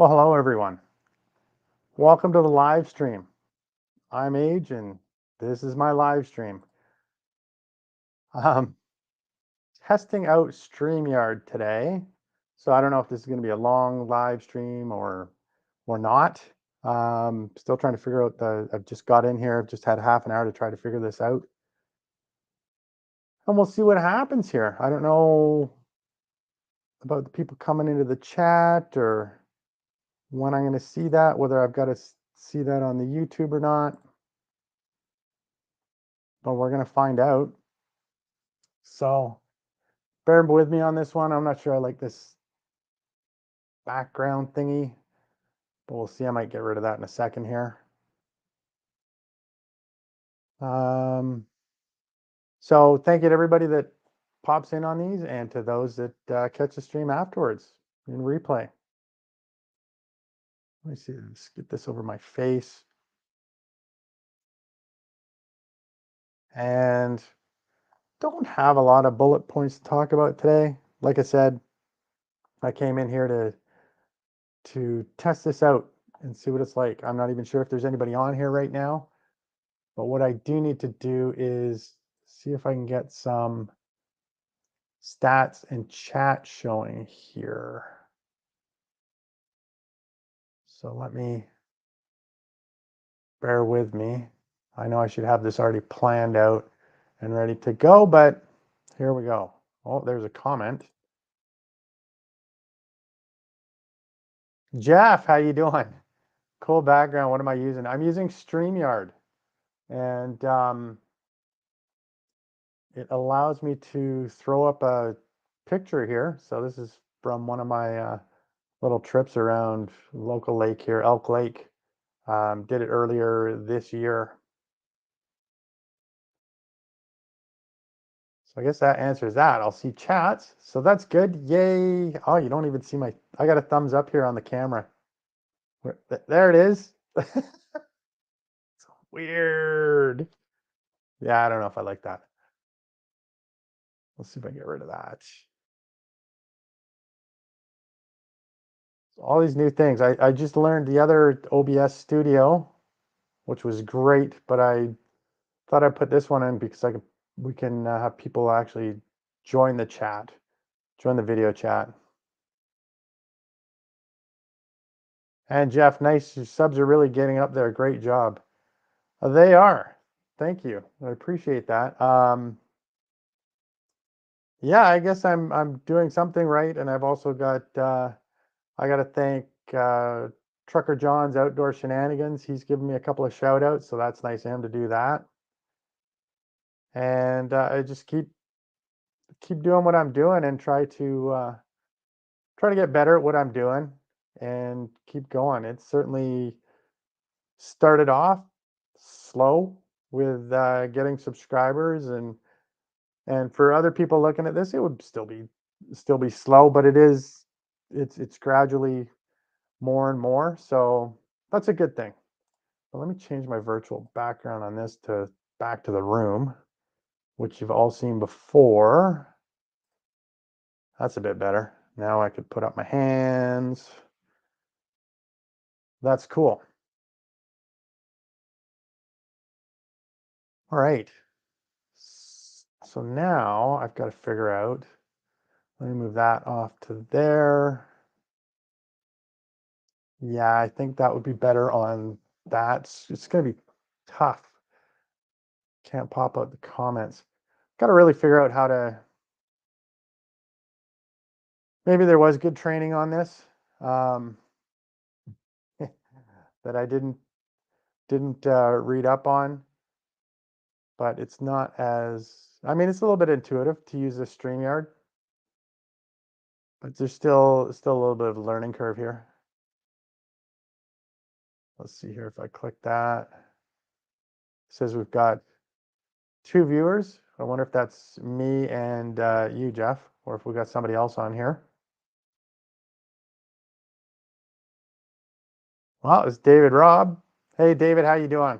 Well, hello everyone. Welcome to the live stream. I'm Age and this is my live stream. Um, Testing out StreamYard today. So I don't know if this is going to be a long live stream or not. Still trying to figure out I've just got in here. I've just had half an hour to try to figure this out. And we'll see what happens here. I don't know about the people coming into the chat or when I'm going to see that, whether I've got to see that on the YouTube or not. But we're going to find out. So bear with me on this one. I'm not sure I like this background thingy, but we'll see. I might get rid of that in a second here. So thank you to everybody that pops in on these and to those that catch the stream afterwards in replay. Let me see, let's get this over my face. And don't have a lot of bullet points to talk about today. Like I said, I came in here to test this out and see what it's like. I'm not even sure if there's anybody on here right now, but what I do need to do is see if I can get some stats and chat showing here. So let me, bear with me. I know I should have this already planned out and ready to go, but here we go. Oh, there's a comment. Jeff, how you doing? Cool background. What am I using? I'm using StreamYard, and it allows me to throw up a picture here. So this is from one of my little trips around local lake here, Elk Lake. Did it earlier this year. So I guess that answers that. I'll see chats. So that's good. Yay. Oh, you don't even see my, I got a thumbs up here on the camera. There it is. It's weird. Yeah, I don't know if I like that. Let's see if I can get rid of that. So all these new things. I just learned the other OBS studio, which was great, but I thought I'd put this one in because we can have people actually join the chat, join the video chat. And Jeff, nice. Your subs are really getting up there. Great job. They are. Thank you. I appreciate that. Yeah, I guess I'm doing something right, and I've also got I got to thank Trucker John's Outdoor Shenanigans. He's given me a couple of shout outs, so that's nice of him to do that. And I just keep doing what I'm doing and try to get better at what I'm doing and keep going. It's certainly started off slow with getting subscribers, and for other people looking at this, it would still be slow, but it's gradually more and more. So that's a good thing. But let me change my virtual background on this to back to the room, which you've all seen before. That's a bit better. Now I could put up my hands. That's cool. All right. So now I've got to figure out, let me move that off to there. Yeah, I think that would be better on that. It's going to be tough. Can't pop out the comments. Got to really figure out how to, maybe there was good training on this that I didn't read up on, but it's not as, I mean, it's a little bit intuitive to use the StreamYard, but there's still a little bit of a learning curve here. Let's see here if I click that. It says we've got 2 viewers. I wonder if that's me and you, Jeff, or if we got somebody else on here. Well, it's David Robb. Hey, David, how you doing?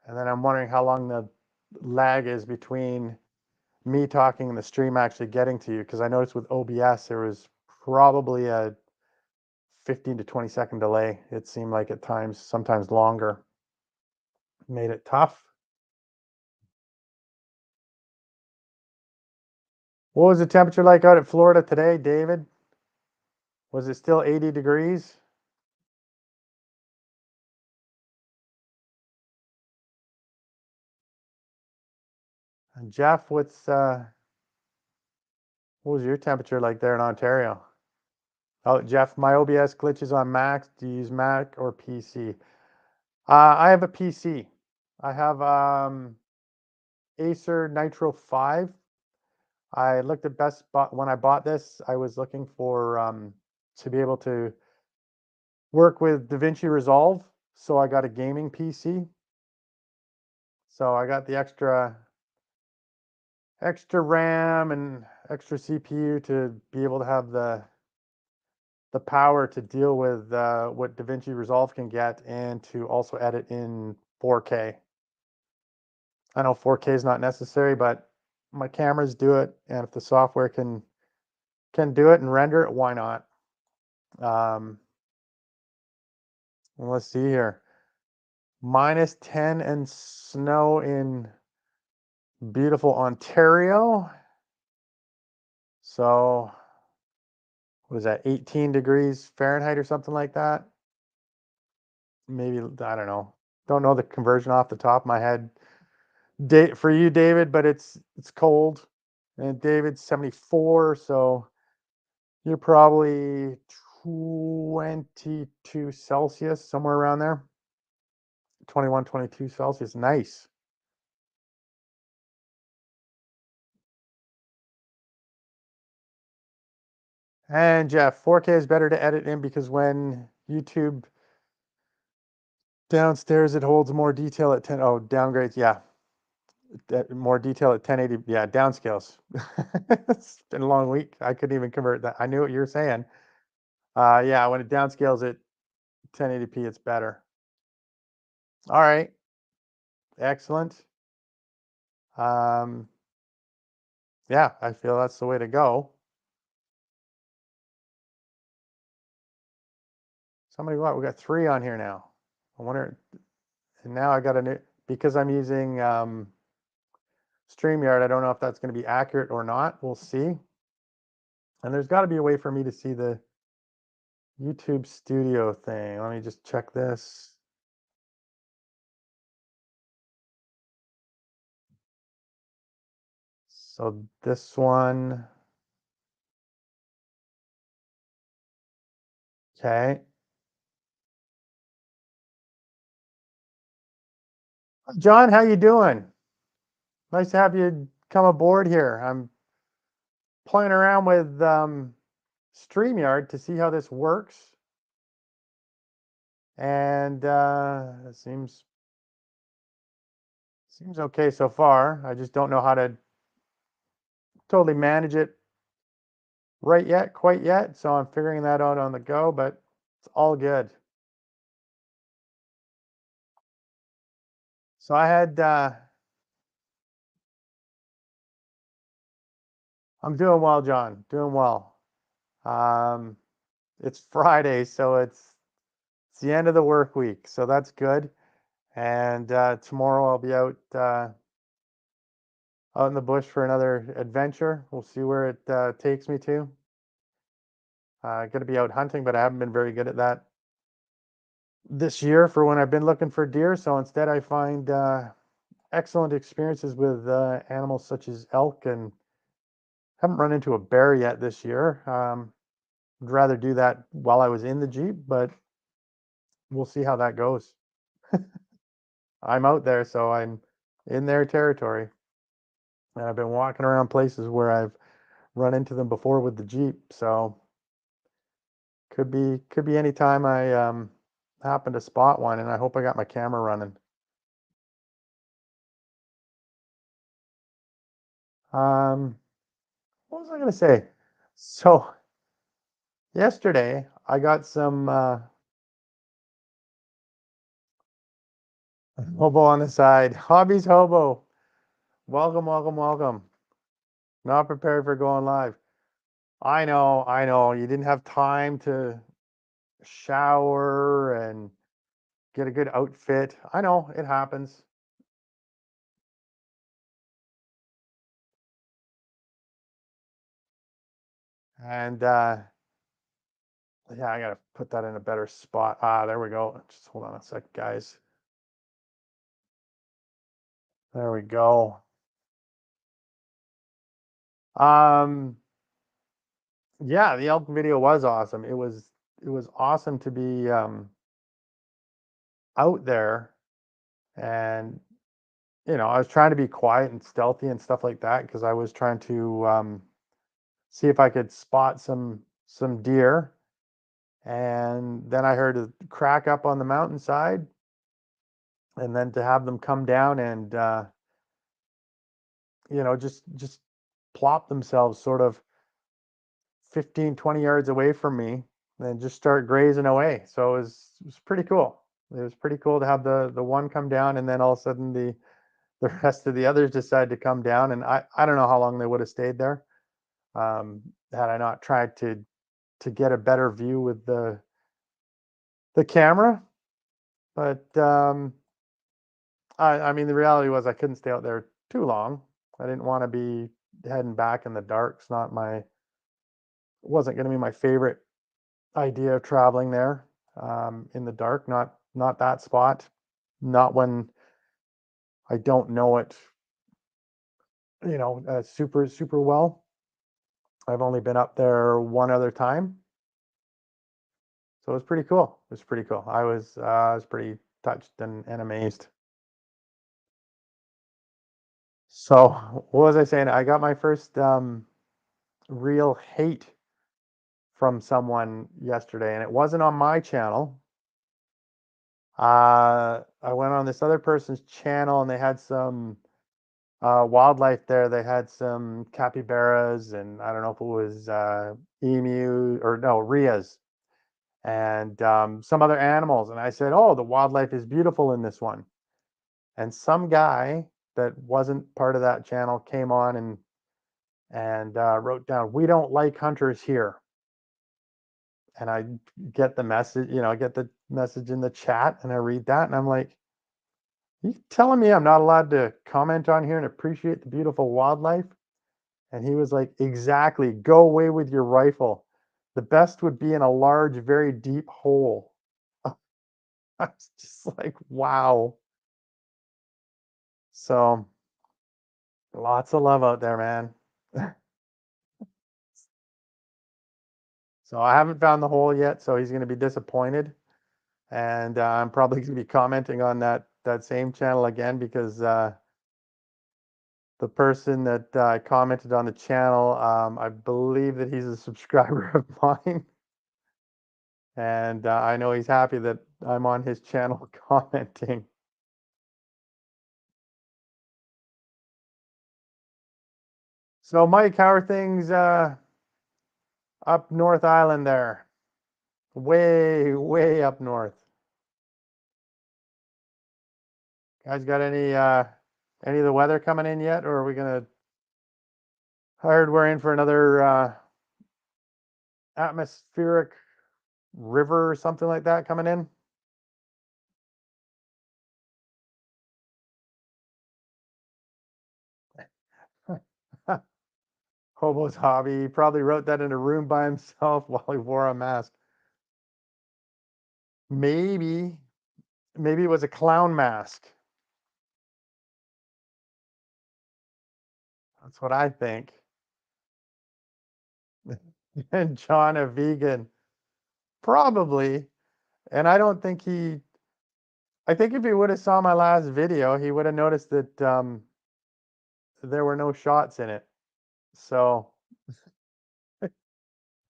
And then I'm wondering how long the lag is between me talking and the stream actually getting to you, because I noticed with OBS there was probably a 15 to 20-second delay. It seemed like at times, sometimes longer. Made it tough. What was the temperature like out at Florida today, David? Was it still 80 degrees? And Jeff, what was your temperature like there in Ontario? Oh, Jeff, my OBS glitches on Macs. Do you use Mac or PC? I have a PC. I have Acer Nitro 5. I looked at Best Buy when I bought this. I was looking for to be able to work with DaVinci Resolve, so I got a gaming PC. So I got the extra RAM and extra CPU to be able to have the power to deal with what DaVinci Resolve can get and to also edit in 4K. I know 4K is not necessary, but my cameras do it, and if the software can do it and render it, why not? Let's see here. -10 and snow in beautiful Ontario. So what is that, 18 degrees Fahrenheit or something like that? Maybe, I don't know. Don't know the conversion off the top of my head. For you, David, but it's cold. And David's 74, so you're probably 22 Celsius, somewhere around there. 21, 22 Celsius. Nice. And Jeff, 4K is better to edit in because when YouTube downstairs, it holds more detail at 10. Oh, downgrades. Yeah. More detail at 1080. Yeah, downscales. It's been a long week. I couldn't even convert that. I knew what you were saying. Yeah, when it downscales at 1080p, it's better. All right. Excellent. Um, yeah, I feel that's the way to go. Somebody, what? We got 3 on here now. I wonder, and now I got a new, because I'm using StreamYard, I don't know if that's going to be accurate or not. We'll see. And there's got to be a way for me to see the YouTube studio thing. Let me just check this. So this one, okay. John, how you doing? Nice to have you come aboard here. I'm playing around with StreamYard to see how this works. And it seems okay so far. I just don't know how to totally manage it quite yet. So I'm figuring that out on the go, but it's all good. So I had I'm doing well, John. Doing well. Um, it's Friday, so it's the end of the work week, so that's good. And tomorrow I'll be out in the bush for another adventure. We'll see where it takes me to. Going to be out hunting, but I haven't been very good at that this year for when I've been looking for deer. So instead, I find excellent experiences with animals such as elk, and haven't run into a bear yet this year. Would rather do that while I was in the Jeep, but we'll see how that goes. I'm out there, so I'm in their territory. And I've been walking around places where I've run into them before with the Jeep, so could be any time I happen to spot one, and I hope I got my camera running. What was I gonna say? So yesterday I got some hobo on the side. Hobbies hobo. Welcome, welcome, welcome. Not prepared for going live. I know. You didn't have time to shower and get a good outfit. I know it happens. And yeah, I gotta put that in a better spot. Ah, there we go. Just hold on a sec, guys. There we go. Um, yeah, the elk video was awesome. It was awesome to be out there, and I was trying to be quiet and stealthy and stuff like that because I was trying to see if I could spot some deer. And then I heard a crack up on the mountainside, and then to have them come down and just plop themselves sort of 15, 20 yards away from me and just start grazing away. So it was pretty cool. It was pretty cool to have the one come down, and then all of a sudden the rest of the others decide to come down, and I don't know how long they would have stayed there, had I not tried to get a better view with the camera. But I mean, the reality was I couldn't stay out there too long. I didn't want to be heading back in the dark. Wasn't going to be my favorite idea of traveling there in the dark. Not that spot. Not when I don't know it, super super well. I've only been up there one other time, so it was pretty cool. It was pretty cool. I was pretty touched and amazed. So what was I saying? I got my first real hate from someone yesterday, and it wasn't on my channel. I went on this other person's channel, and they had some wildlife there. They had some capybaras, and I don't know if it was emu or no rheas, and some other animals. And I said, "Oh, the wildlife is beautiful in this one." And some guy that wasn't part of that channel came on and wrote down, "We don't like hunters here." And I get the message, I get the message in the chat, and I read that, and I'm like, "You telling me I'm not allowed to comment on here and appreciate the beautiful wildlife?" And he was like, "Exactly. Go away with your rifle. The best would be in a large, very deep hole." I was just like, wow. So lots of love out there, man. So I haven't found the hole yet, so he's going to be disappointed, and I'm probably going to be commenting on that same channel again because the person that commented on the channel, I believe that he's a subscriber of mine, and I know he's happy that I'm on his channel commenting. So, Mike, how are things up North Island there? Way, way up north. Guys, got any of the weather coming in yet, or are we gonna? I heard we're in for another atmospheric river or something like that coming in. Hobo's hobby. He probably wrote that in a room by himself while he wore a mask. Maybe, maybe it was a clown mask. That's what I think. And John a vegan, probably. And I don't think he. I think if he would have saw my last video, he would have noticed that there were no shots in it. So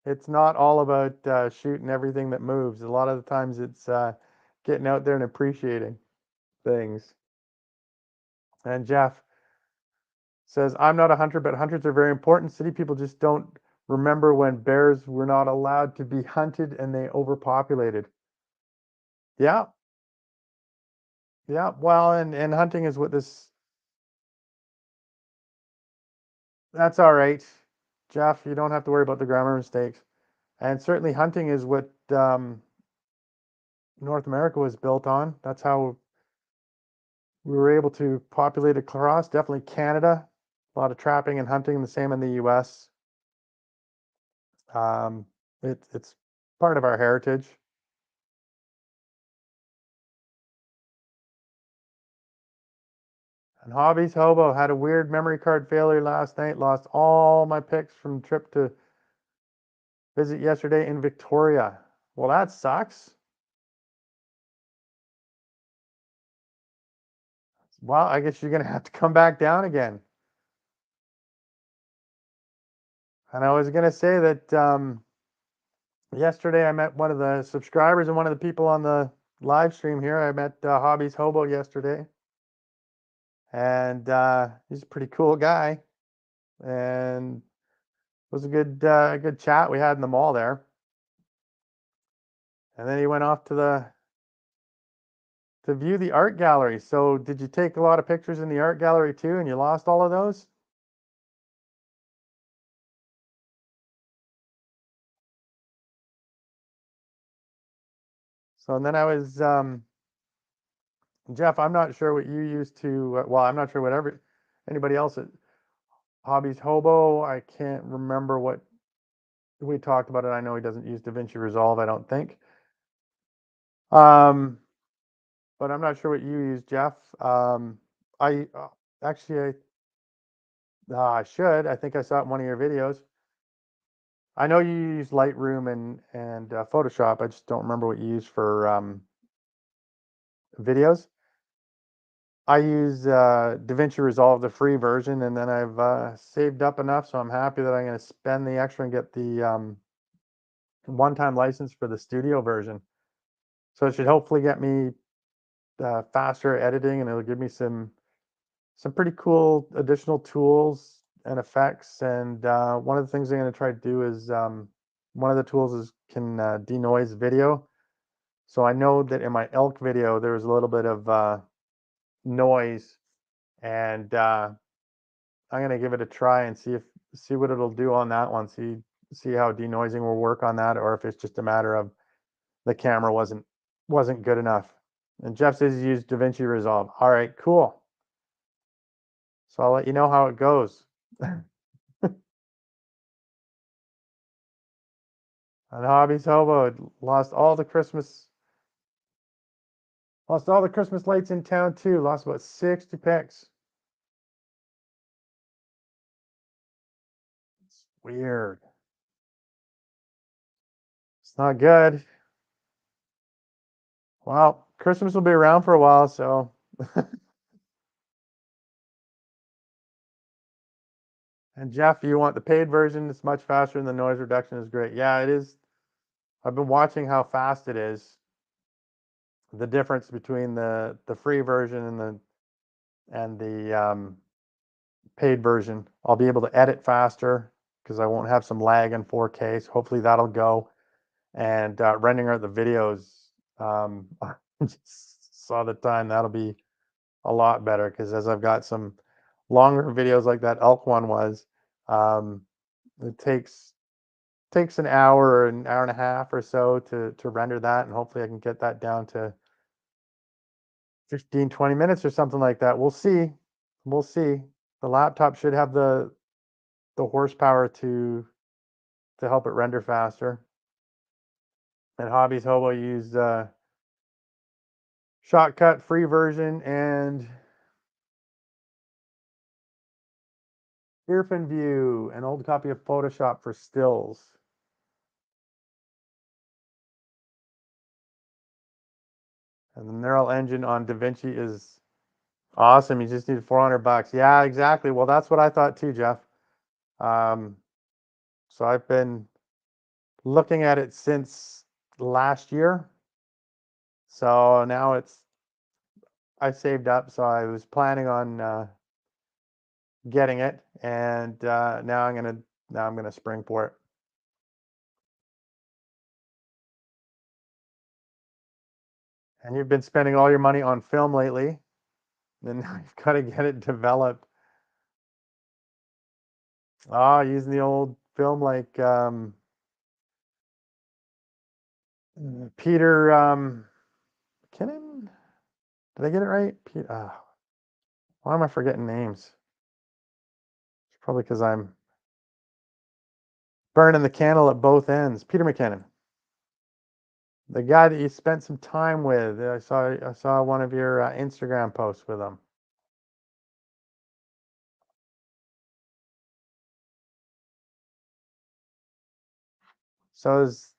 it's not all about shooting everything that moves. A lot of the times it's getting out there and appreciating things. And Jeff says, "I'm not a hunter, but hunters are very important. City people just don't remember when bears were not allowed to be hunted and they overpopulated." Yeah, yeah. Well, and hunting is what this. That's all right. Jeff. You don't have to worry about the grammar mistakes. And certainly hunting is what North America was built on. That's how we were able to populate across. Definitely Canada. A lot of trapping and hunting, the same in the US. Um, it's part of our heritage. And Hobbies Hobo had a weird memory card failure last night. Lost all my pics from trip to visit yesterday in Victoria. Well, that sucks. Well, I guess you're gonna have to come back down again. And I was gonna say that yesterday I met one of the subscribers and one of the people on the live stream here. I met Hobbies Hobo yesterday, and he's a pretty cool guy. And it was a good chat we had in the mall there. And then he went off to view the art gallery. So did you take a lot of pictures in the art gallery too, and you lost all of those? So and then I was Jeff, I'm not sure what you used to. Well, I'm not sure what anybody else at Hobbies Hobo. I can't remember what we talked about it. I know he doesn't use DaVinci Resolve. I don't think. Um, but I'm not sure what you use, Jeff. I actually I should. I think I saw it in one of your videos. I know you use Lightroom and Photoshop. I just don't remember what you use for videos. I use DaVinci Resolve, the free version, and then I've saved up enough, so I'm happy that I'm going to spend the extra and get the one-time license for the studio version. So it should hopefully get me faster editing, and it'll give me some pretty cool additional tools and effects. And one of the things I'm going to try to do is one of the tools is can denoise video. So I know that in my elk video there was a little bit of noise, and I'm gonna give it a try and see what it'll do on that one. See how denoising will work on that, or if it's just a matter of the camera wasn't good enough. And Jeff says he used DaVinci Resolve. All right, cool. So I'll let you know how it goes. And Hobbies Hobo lost all the Christmas lights in town too. Lost about 60 pics. It's weird. It's not good. Well, Christmas will be around for a while, so and Jeff, you want the paid version? It's much faster and the noise reduction is great. Yeah, it is. I've been watching how fast it is. The difference between the free version and the paid version. I'll be able to edit faster because I won't have some lag in 4K. So hopefully that'll go. And rendering out the videos, I just saw the time. That'll be a lot better because as I've got some longer videos like that elk one was, um, it takes an hour or an hour and a half or so to render that, and hopefully I can get that down to 15-20 minutes or something like that. We'll see. We'll see. The laptop should have the horsepower to help it render faster. And Hobbies Hobo used Shotcut free version and Earfin View, an old copy of Photoshop for stills. And the neural engine on DaVinci is awesome. You just need $400. Yeah, exactly. Well, that's what I thought too, Jeff. So I've been looking at it since last year. So now I saved up, so I was planning on getting it, and now I'm gonna spring for it. And you've been spending all your money on film lately, and now you've got to get it developed. Ah, using the old film like Peter McKinnon. Did I get it right? Why am I forgetting names? It's probably because I'm burning the candle at both ends. Peter McKinnon, the guy that you spent some time with. I saw one of your Instagram posts with him. So does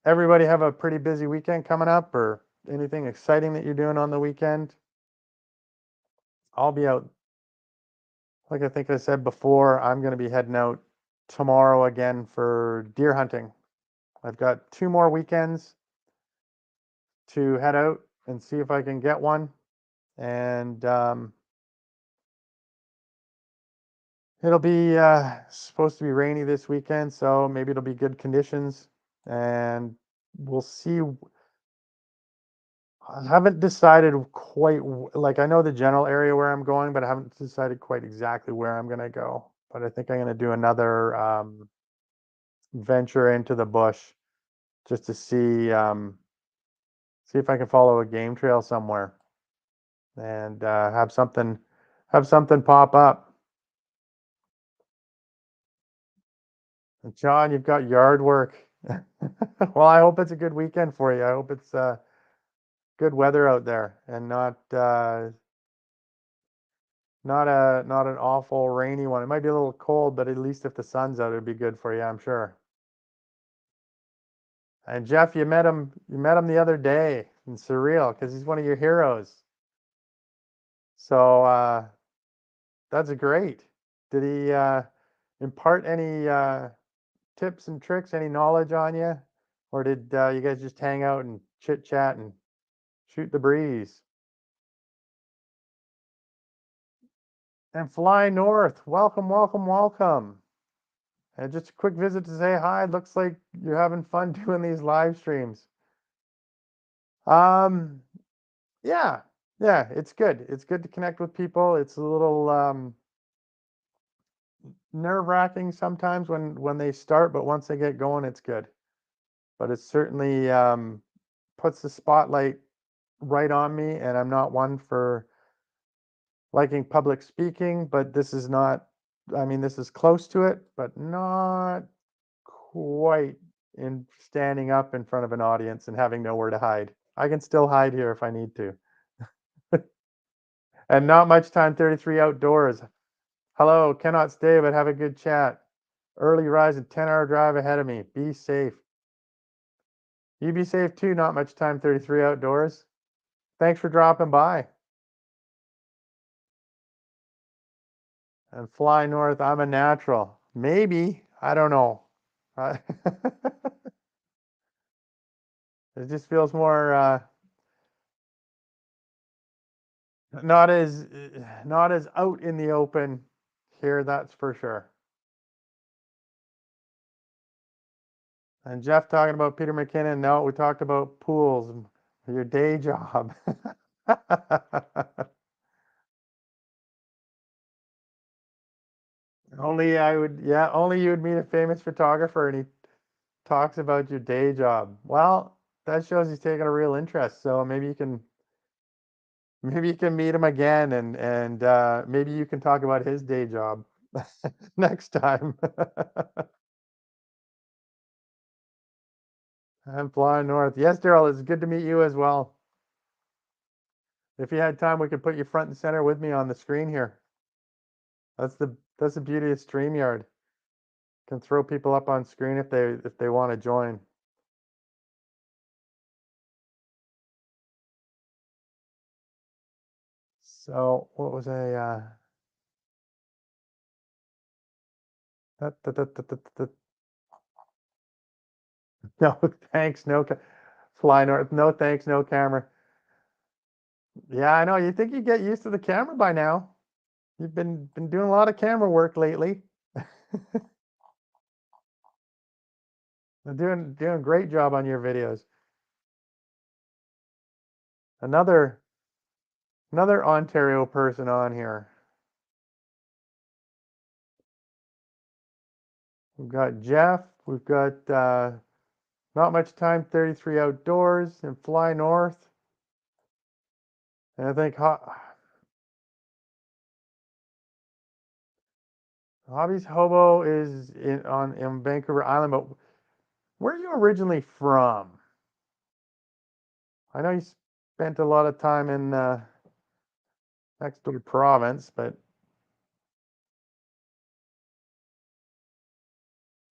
everybody have a pretty busy weekend coming up, or anything exciting that you're doing on the weekend? I'll be out, like I think I said before, I'm going to be heading out tomorrow again for deer hunting. I've got 2 more weekends to head out and see if I can get one. And it'll be supposed to be rainy this weekend, so maybe it'll be good conditions. And we'll see. I haven't decided quite, like I know the general area where I'm going, but I haven't decided quite exactly where I'm going to go. But I think I'm going to do another venture into the bush just to see if I can follow a game trail somewhere and have something pop up. And John, you've got yard work. Well, I hope it's a good weekend for you. I hope it's good weather out there and not an awful rainy one. It might be a little cold, but at least if the sun's out, it'd be good for you, I'm sure. And Jeff, you met him the other day in Surreal because he's one of your heroes. So that's great. Did he impart any tips and tricks, any knowledge on you? Or did you guys just hang out and chit chat and shoot the breeze? And Fly North, welcome, welcome, welcome. And just a quick visit to say hi. Looks like you're having fun doing these live streams. Um, yeah, yeah, it's good. It's good to connect with people. It's a little nerve-wracking sometimes when they start, but once they get going, it's good. But it certainly puts the spotlight right on me, and I'm not one for liking public speaking, but this is not, I mean, this is close to it, but not quite in standing up in front of an audience and having nowhere to hide. I can still hide here if I need to. And not much time 33 outdoors. Hello, cannot stay, but have a good chat. Early rise and 10-hour drive ahead of me. Be safe. You be safe too, not much time 33 outdoors. Thanks for dropping by. And Fly North, I'm a natural. Maybe, I don't know. It just feels more not as out in the open here, that's for sure. And Jeff talking about Peter McKinnon. No, we talked about pools, your day job. Only you would meet a famous photographer and he talks about your day job. Well, that shows he's taking a real interest. So maybe you can meet him again and maybe you can talk about his day job next time. I'm flying north. Yes, Daryl, it's good to meet you as well. If you had time, we could put you front and center with me on the screen here. That's the beauty of StreamYard. Can throw people up on screen if they want to join. So what was no thanks, no fly north, no thanks, no camera. Yeah, I know. You think you get used to the camera by now. You've been doing a lot of camera work lately. Doing a great job on your videos. Another Ontario person on here. We've got Jeff. We've got Not Much Time 33 Outdoors and Fly North. And I think Hobbies Hobo is in Vancouver Island, but where are you originally from? I know you spent a lot of time in next door province, but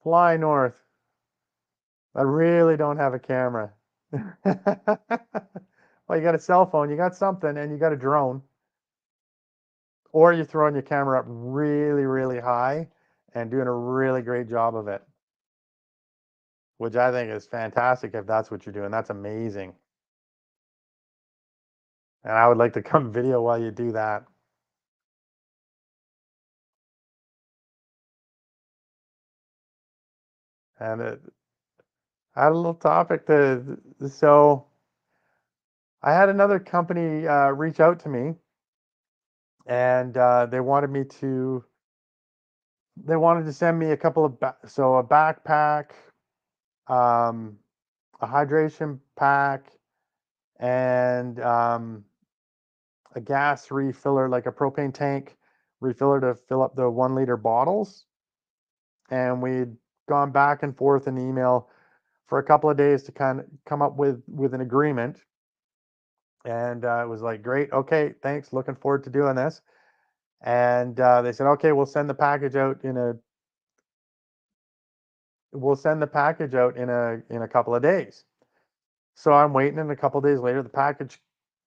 Fly North. I really don't have a camera. Well, you got a cell phone, you got something, and you got a drone. Or you're throwing your camera up really, really high and doing a really great job of it, which I think is fantastic if that's what you're doing. That's amazing. And I would like to come video while you do that. And I had a little topic so I had another company reach out to me, and they wanted to send me a couple of a backpack, um, a hydration pack, and a gas refiller, like a propane tank refiller to fill up the 1 liter bottles. And we'd gone back and forth in email for a couple of days to kind of come up with an agreement. And it was like, great, okay, thanks, looking forward to doing this. And they said, okay, we'll send the package out in a couple of days. So I'm waiting, and a couple of days later, the package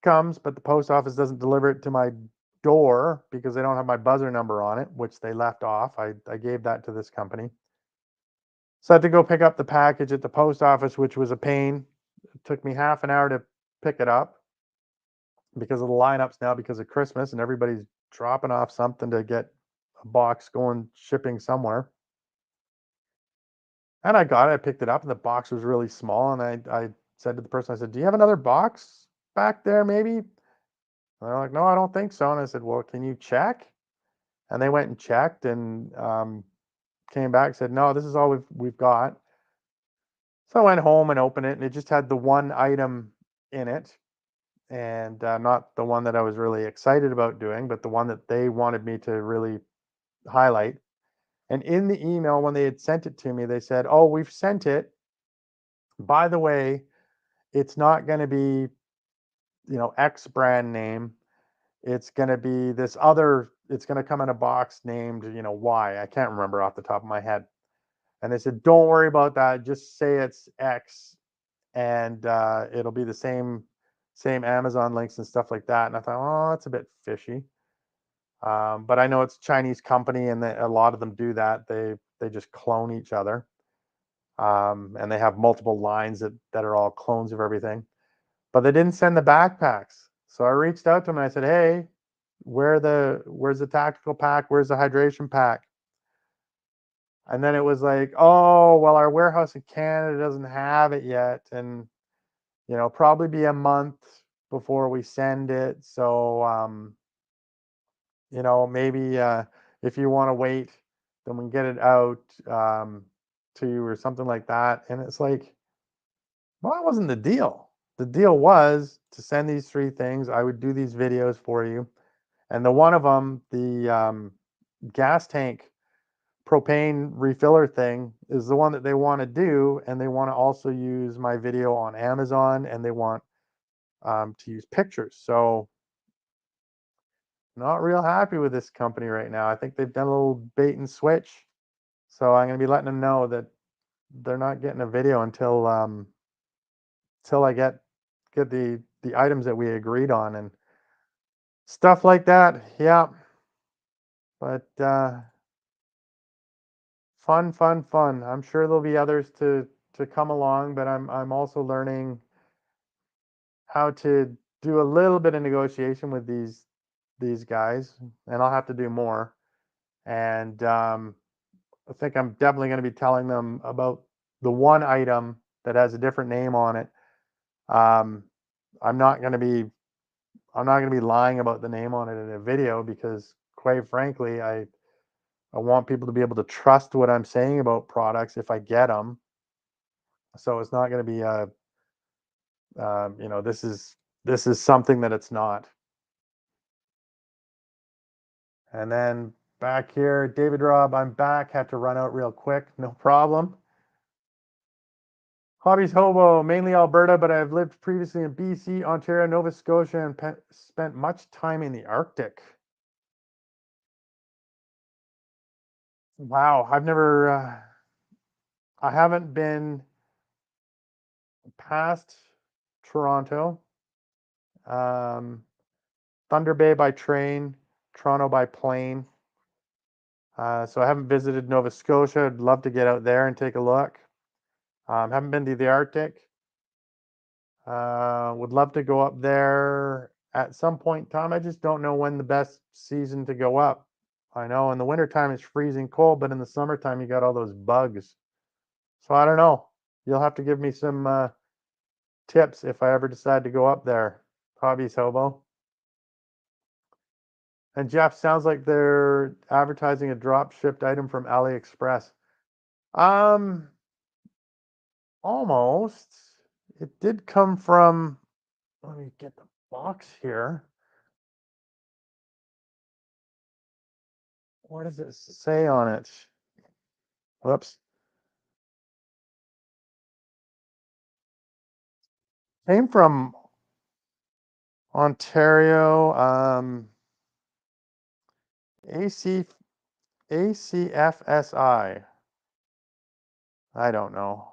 comes, but the post office doesn't deliver it to my door because they don't have my buzzer number on it, which they left off. I gave that to this company. So I had to go pick up the package at the post office, which was a pain. It took me half an hour to pick it up because of the lineups now because of Christmas, and everybody's dropping off something to get a box going shipping somewhere. And I got it, I picked it up, and the box was really small. And I said to the person, I said, do you have another box back there, maybe? And they're like, no, I don't think so. And I said, well, can you check? And they went and checked, and came back, said, no, this is all we've got. So I went home and opened it, and it just had the one item in it, and not the one that I was really excited about doing, but the one that they wanted me to really highlight. And in the email, when they had sent it to me, they said, oh, we've sent it. By the way, it's not going to be, X brand name. It's going to be it's going to come in a box named, Y. I can't remember off the top of my head. And they said, don't worry about that. Just say it's X, and it'll be the same Amazon links and stuff like that. And I thought, oh, that's a bit fishy. But I know it's a Chinese company, and a lot of them do that. They just clone each other, and they have multiple lines that are all clones of everything. But they didn't send the backpacks, so I reached out to them and I said, "Hey, where's the tactical pack? Where's the hydration pack?" And then it was like, "Oh, well, our warehouse in Canada doesn't have it yet, and probably be a month before we send it. So, maybe if you want to wait, then we can get it out to you or something like that." And it's like, well, that wasn't the deal. The deal was to send these 3 things. I would do these videos for you. And the one of them, the gas tank propane refiller thing, is the one that they want to do. And they want to also use my video on Amazon, and they want to use pictures. So, not real happy with this company right now. I think they've done a little bait and switch. So I'm going to be letting them know that they're not getting a video until I get the items that we agreed on and stuff like that. Yeah, but fun, fun, fun. I'm sure there'll be others to come along, but I'm also learning how to do a little bit of negotiation with these guys, and I'll have to do more. And I think I'm definitely going to be telling them about the one item that has a different name on it. Um, I'm not going to be I'm not going to be lying about the name on it in a video because, quite frankly, I want people to be able to trust what I'm saying about products if I get them. So it's not going to be a, this is something that it's not. And then back here, David Robb, I'm back. Had to run out real quick. No problem. Hobbies hobo, mainly Alberta, but I've lived previously in BC, Ontario, Nova Scotia, and spent much time in the Arctic. Wow, I haven't been past Toronto, um, Thunder Bay by train, Toronto by plane. So I haven't visited Nova Scotia. I'd love to get out there and take a look. Haven't been to the Arctic. Would love to go up there at some point in time. I just don't know when the best season to go up. I know in the wintertime it's freezing cold, but in the summertime you got all those bugs. So I don't know. You'll have to give me some tips if I ever decide to go up there. Hobbies hobo. And Jeff, sounds like they're advertising a drop shipped item from AliExpress. Um, almost. It did come from, let me get the box here. What does it say on it? Whoops. Came from Ontario, AC, ACFSI. I don't know.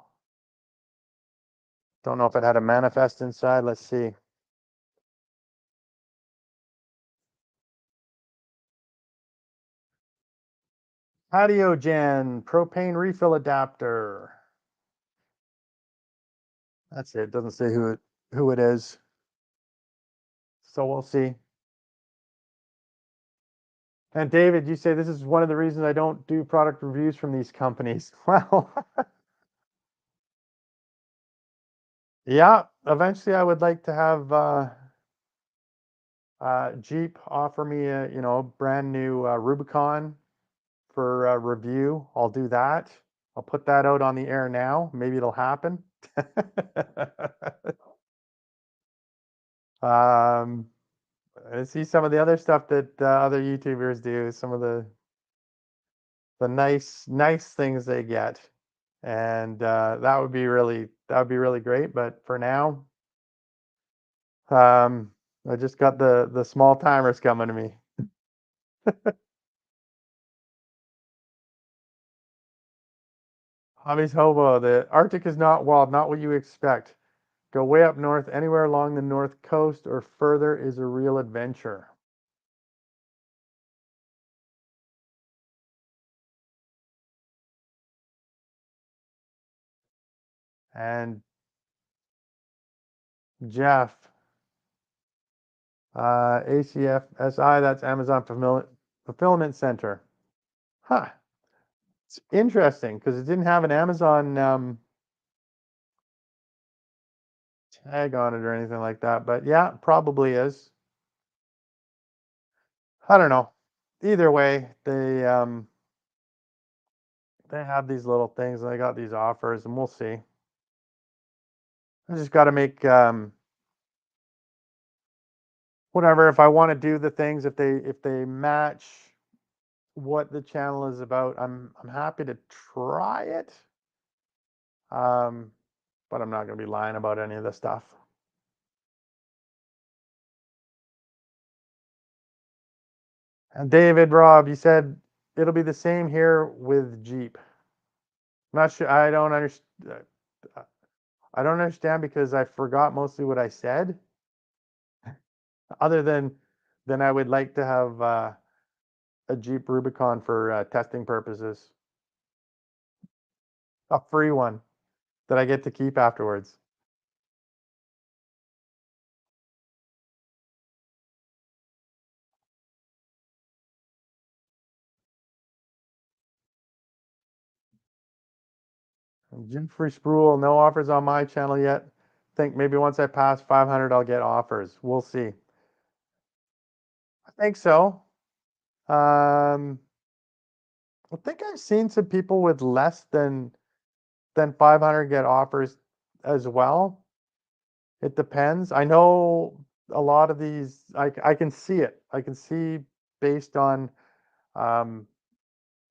Don't know if it had a manifest inside. Let's see. Patiogen propane refill adapter. That's it. Doesn't say who it is. So we'll see. And David, you say this is one of the reasons I don't do product reviews from these companies. Well, yeah, eventually I would like to have Jeep offer me a, brand new Rubicon for review. I'll do that. I'll put that out on the air now. Maybe it'll happen. um, I see some of the other stuff that other YouTubers do. Some of the nice things they get, and that would be really great. But for now, I just got the small timers coming to me. Hobbies hobo. The Arctic is not wild, not what you expect. Go way up north, anywhere along the north coast or further is a real adventure. And Jeff, ACFSI, that's Amazon Fulfillment Center. Huh. It's interesting because it didn't have an Amazon tag on it or anything like that. But yeah, probably is. I don't know. Either way, they have these little things and they got these offers, and we'll see. I just got to make whatever. If I want to do the things, if they match what the channel is about, I'm happy to try it. Um, but I'm not going to be lying about any of the stuff. And David, Rob, you said it'll be the same here with Jeep. I'm not sure. I don't understand. I don't understand because I forgot mostly what I said. Other than I would like to have a Jeep Rubicon for testing purposes, a free one that I get to keep afterwards. Jim Free Sproul, no offers on my channel yet. Think maybe once I pass 500, I'll get offers. We'll see. I think so. Um, I think I've seen some people with less than 500 get offers as well. It depends. I know a lot of these, I can see it. I can see based on um,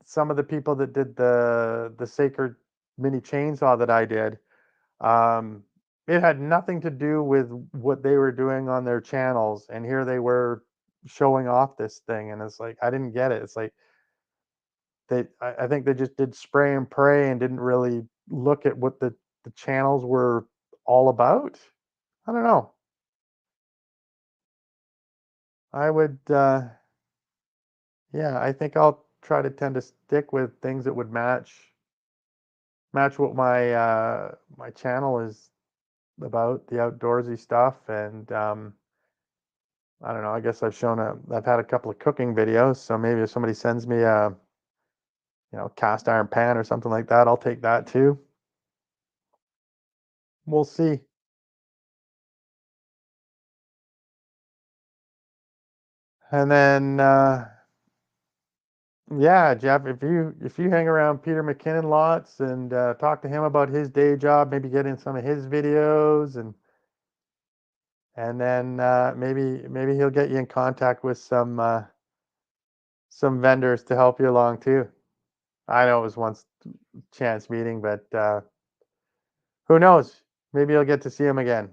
some of the people that did the sacred mini chainsaw that I did. Um, it had nothing to do with what they were doing on their channels, and here they were showing off this thing, and it's like I didn't get it. It's like I think they just did spray and pray and didn't really look at what the channels were all about. I don't know. I would, yeah, I think I'll try to tend to stick with things that would match what my channel is about, the outdoorsy stuff, and I don't know. I guess I've had a couple of cooking videos, so maybe if somebody sends me a cast iron pan or something like that, I'll take that too. We'll see. And then yeah, Jeff, if you hang around Peter McKinnon lots and talk to him about his day job, maybe get in some of his videos, and then maybe he'll get you in contact with some vendors to help you along too. I know it was once chance meeting, but who knows? Maybe you'll get to see him again.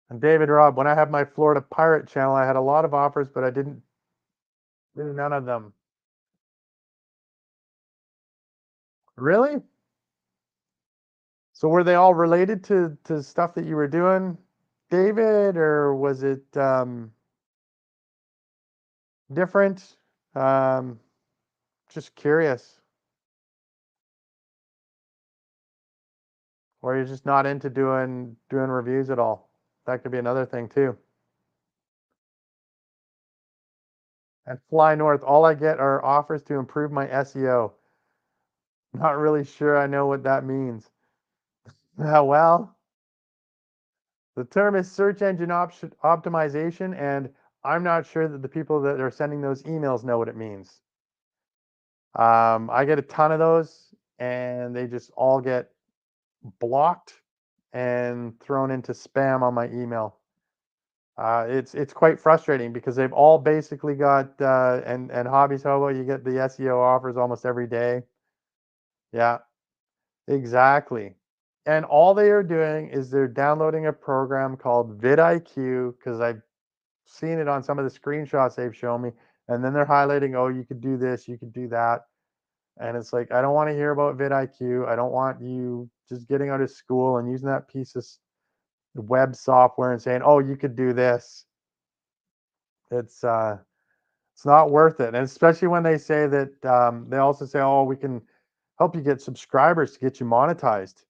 And David Robb, when I had my Florida Pirate channel, I had a lot of offers, but I didn't do none of them. Really? So were they all related to stuff that you were doing, David, or was it different? Um, just curious. Or you're just not into doing reviews at all. That could be another thing too. And Fly North, all I get are offers to improve my SEO. Not really sure I know what that means. Well, the term is search engine optimization, and I'm not sure that the people that are sending those emails know what it means. I get a ton of those, and they just all get blocked and thrown into spam on my email. It's quite frustrating because they've all basically got and Hobbies Hobo, you get the SEO offers almost every day. Yeah, exactly. And all they are doing is they're downloading a program called vidIQ because I've seen it on some of the screenshots they've shown me, and then they're highlighting, oh, you could do this, you could do that. And it's like, I don't want to hear about vidIQ. I don't want you just getting out of school and using that piece of web software and saying, oh, you could do this. It's uh, it's not worth it. And especially when they say that they also say, oh, we can help you get subscribers to get you monetized.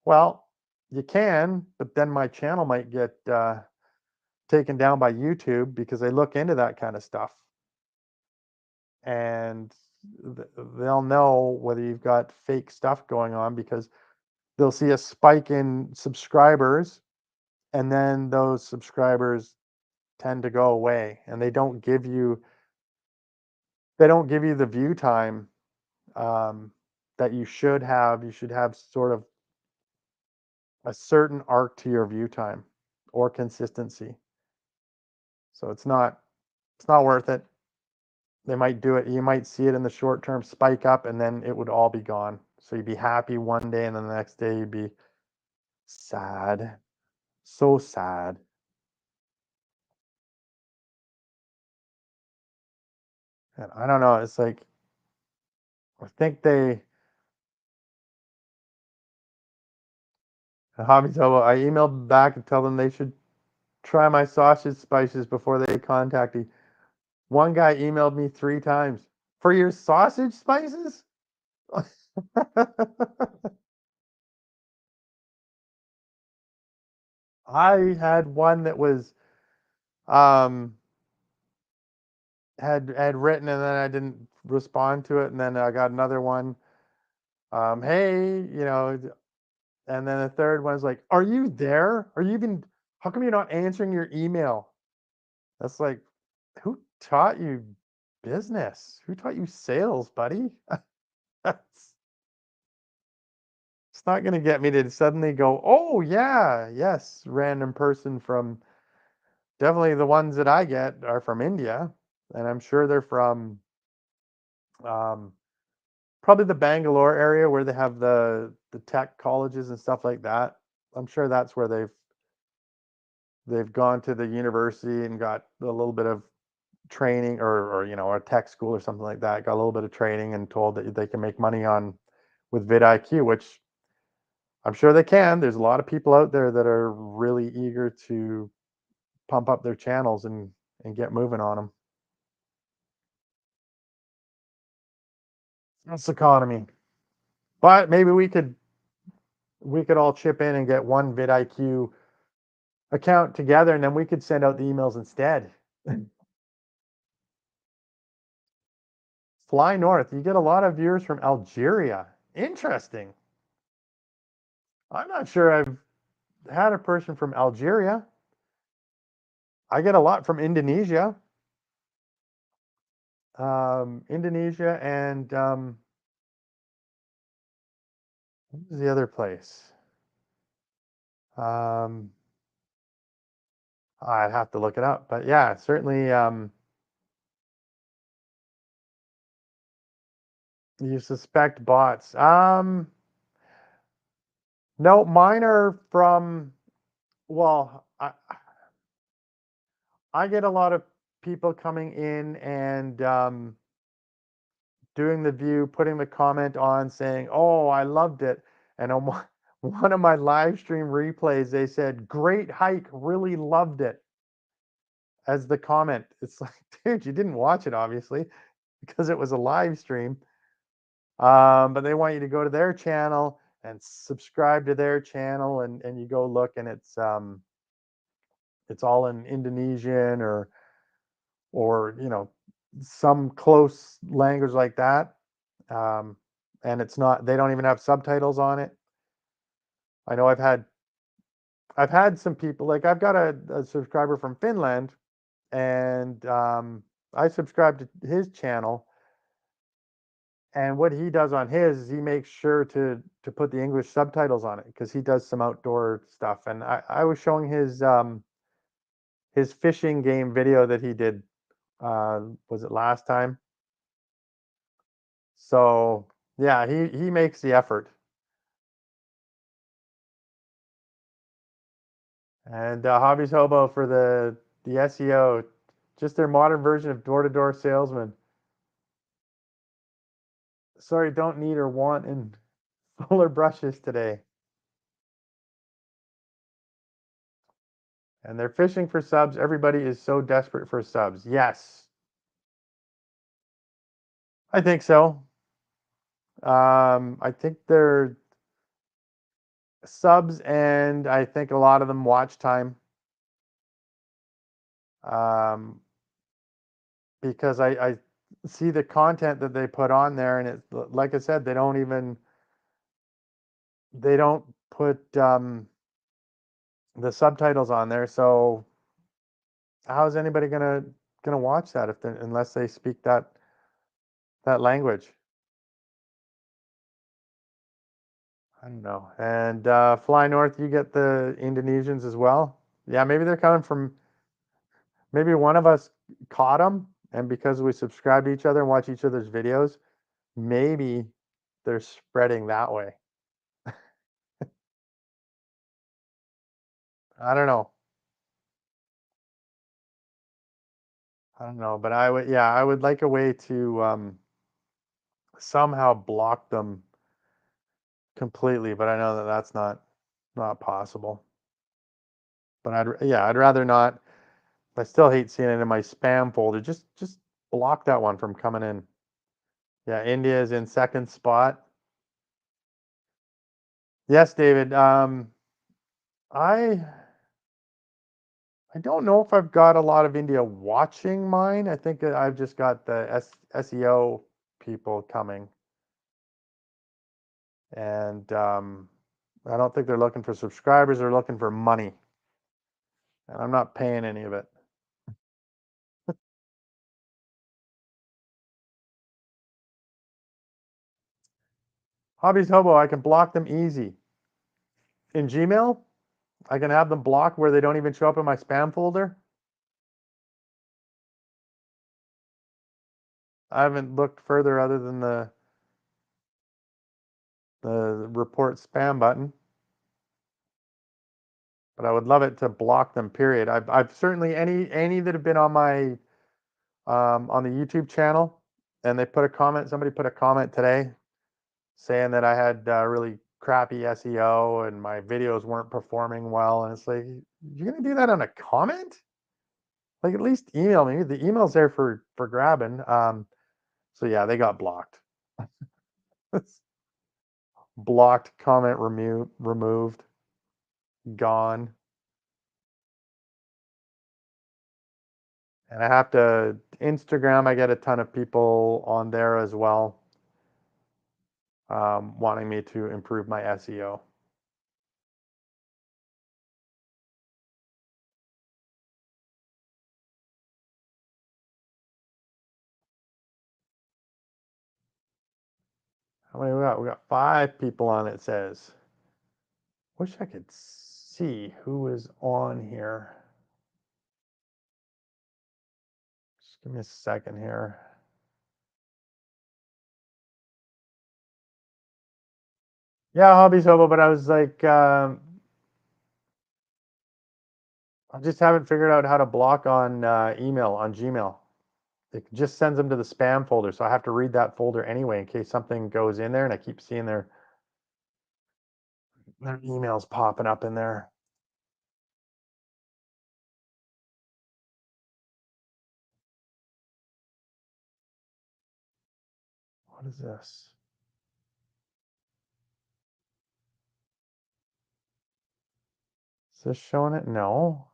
Well, you can, but then my channel might get taken down by YouTube because they look into that kind of stuff. And they'll know whether you've got fake stuff going on because they'll see a spike in subscribers, and then those subscribers tend to go away, and they don't give you the view time that you should have. You should have sort of a certain arc to your view time or consistency. So it's not worth it. They might do it. You might see it in the short term spike up, and then it would all be gone. So you'd be happy one day, and then the next day you'd be sad. So sad. And I don't know. It's like I think Hobby Tobo. I emailed back and tell them they should try my sausage spices before they contact me. One guy emailed me 3 times for your sausage spices. I had one that was um had written, and then I didn't respond to it, and then I got another one. Hey, and then the third one is like, "Are you there? Are you even? How come you're not answering your email?" That's like, who taught you business? Who taught you sales, buddy? It's it's not gonna get me to suddenly go, "Oh, yeah, yes," random person from definitely the ones that I get are from India, and I'm sure they're from, um, probably the Bangalore area where they have the tech colleges and stuff like that. I'm sure that's where they've gone to the university and got a little bit of training or you know, a tech school or something like that, got a little bit of training and told that they can make money on with vidIQ, which I'm sure they can. There's a lot of people out there that are really eager to pump up their channels and get moving on them. That's economy. But maybe we could all chip in and get one vidIQ account together, and then we could send out the emails instead. Fly north. You get a lot of viewers from Algeria. Interesting. I'm not sure I've had a person from Algeria. I get a lot from Indonesia. Indonesia and what was the other place? Um, I'd have to look it up, but yeah, certainly you suspect bots. No, mine are from, well, I get a lot of people coming in and doing the view, putting the comment on saying, "Oh, I loved it." And on one of my live stream replays, they said, "Great hike, really loved it," as the comment. It's like, dude, you didn't watch it obviously because it was a live stream. But they want you to go to their channel and subscribe to their channel, and you go look, and it's all in Indonesian or you know, some close language like that. Um, and it's not, they don't even have subtitles on it. I know I've had some people, like I've got a subscriber from Finland, and I subscribe to his channel, and what he does on his is he makes sure to put the English subtitles on it because he does some outdoor stuff. And I was showing his fishing game video that he did, was it last time? So yeah, he makes the effort. And Hobbies Hobo for the SEO, just their modern version of door-to-door salesman. Sorry, don't need or want in fuller brushes today. And they're fishing for subs. Everybody is so desperate for subs. Yes, I think so. I think they're subs, and I think a lot of them watch time. Um, because I see the content that they put on there, and it's like I said, they don't put the subtitles on there. So how is anybody gonna watch that if they unless they speak that language? I don't know. And fly north, you get the Indonesians as well. Yeah, maybe they're coming from. Maybe one of us caught them, and because we subscribe to each other and watch each other's videos, maybe they're spreading that way. I don't know. I don't know, but yeah, I would like a way to somehow block them completely, but I know that that's not possible. But yeah, I'd rather not. I still hate seeing it in my spam folder. Just block that one from coming in. Yeah, India is in second spot. Yes, David. I I don't know if I've got a lot of India watching mine. I think that I've just got the SEO people coming, and I don't think they're looking for subscribers. They're looking for money, and I'm not paying any of it. Hobbies Hobo, I can block them easy. In Gmail, I can have them blocked where they don't even show up in my spam folder. I haven't looked further other than the report spam button, but I would love it to block them, period. I've certainly any that have been on my on the YouTube channel, and they put a comment. Somebody put a comment today saying that I had really crappy SEO and my videos weren't performing well. And it's like, you're gonna do that on a comment? Like, at least email me. The email's there for grabbing. So yeah, they got blocked. Blocked, comment removed, gone. And I have to Instagram. I get a ton of people on there as well, wanting me to improve my SEO. How many we got? We got 5 people on it, says. Wish I could see who is on here. Just give me a second here. Yeah, Hobbies Hobo, but I was like, I just haven't figured out how to block on email, on Gmail. It just sends them to the spam folder, so I have to read that folder anyway in case something goes in there, and I keep seeing their emails popping up in there. What is this? Is this showing it? No.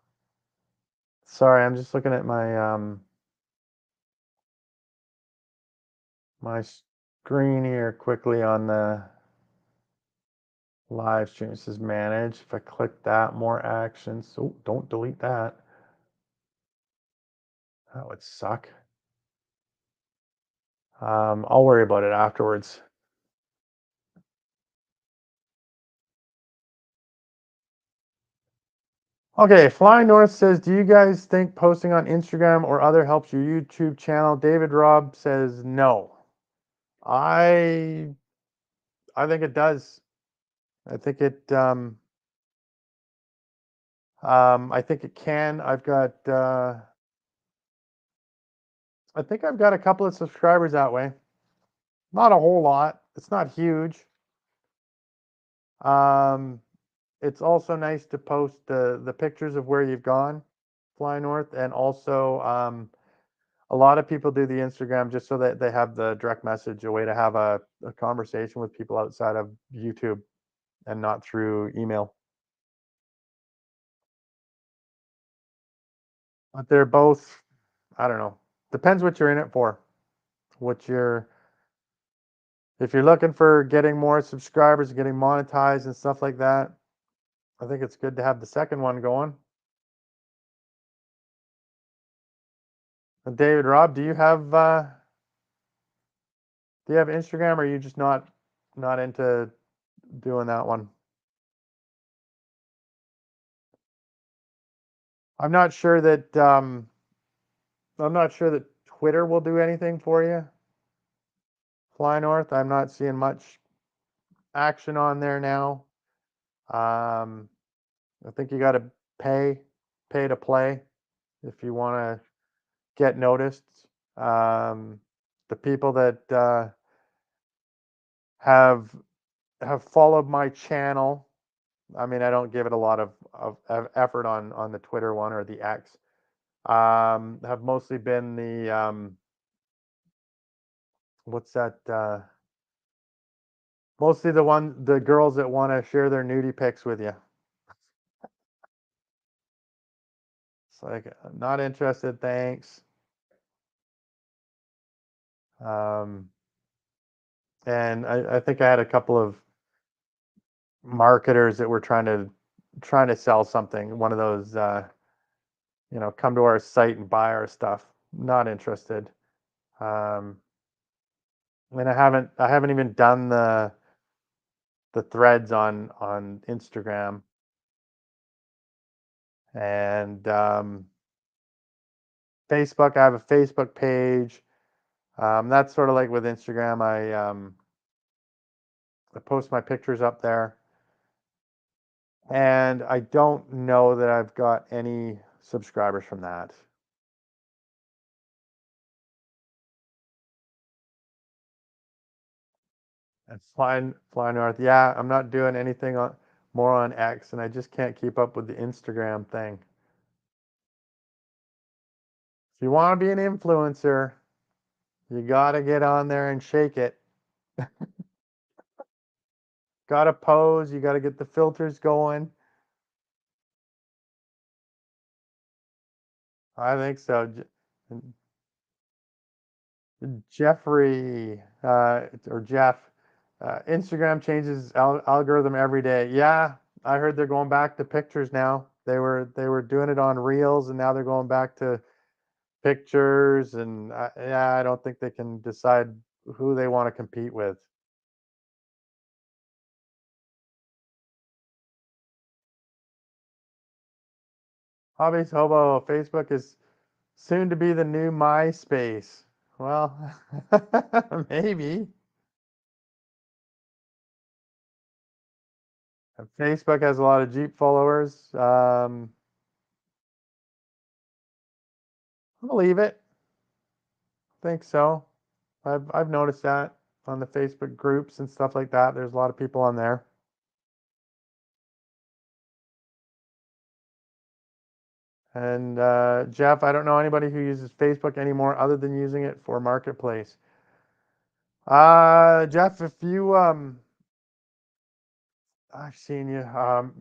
Sorry, I'm just looking at my screen here quickly on the live stream. It says manage. If I click that, more actions. Oh, don't delete that. That would suck. I'll worry about it afterwards. Okay, Flying North says, do you guys think posting on Instagram or other helps your YouTube channel? David Robb says no. I think it does. I think it I think it can. I think I've got a couple of subscribers that way. Not a whole lot. It's not huge. Um, it's also nice to post the pictures of where you've gone, Fly North, and also a lot of people do the Instagram just so that they have the direct message, a way to have a conversation with people outside of YouTube and not through email. But they're both, I don't know, depends what you're in it for. What you're If you're looking for getting more subscribers, getting monetized and stuff like that, I think it's good to have the second one going. And David Robb, do you have Instagram, or are you just not into doing that one? I'm not sure that Twitter will do anything for you. Fly North, I'm not seeing much action on there now. I think you got to pay to play if you want to get noticed. Um, the people that have followed my channel, I mean, I don't give it a lot of effort on the Twitter one or the X. Have mostly been what's that? Mostly the girls that want to share their nudie pics with you. It's like, not interested, thanks. Um, and I think I had a couple of marketers that were trying to sell something. One of those, come to our site and buy our stuff. Not interested. Um, and I haven't even done the threads on Instagram, and Facebook. I have a Facebook page. That's sort of like with Instagram. I post my pictures up there, and I don't know that I've got any subscribers from that. And fly north. Yeah, I'm not doing anything on more on X, and I just can't keep up with the Instagram thing. If you want to be an influencer, you got to get on there and shake it. Got to pose. You got to get the filters going. I think so. Jeffrey or Jeff, Instagram changes algorithm every day. Yeah, I heard they're going back to pictures now. They were doing it on Reels, and now they're going back to pictures. And yeah, I don't think they can decide who they want to compete with. Hobbies Hobo, Facebook is soon to be the new MySpace. Well, maybe. Facebook has a lot of Jeep followers. I believe it. Think so. I've noticed that on the Facebook groups and stuff like that. There's a lot of people on there. And Jeff, I don't know anybody who uses Facebook anymore other than using it for marketplace. Jeff, if you I've seen you.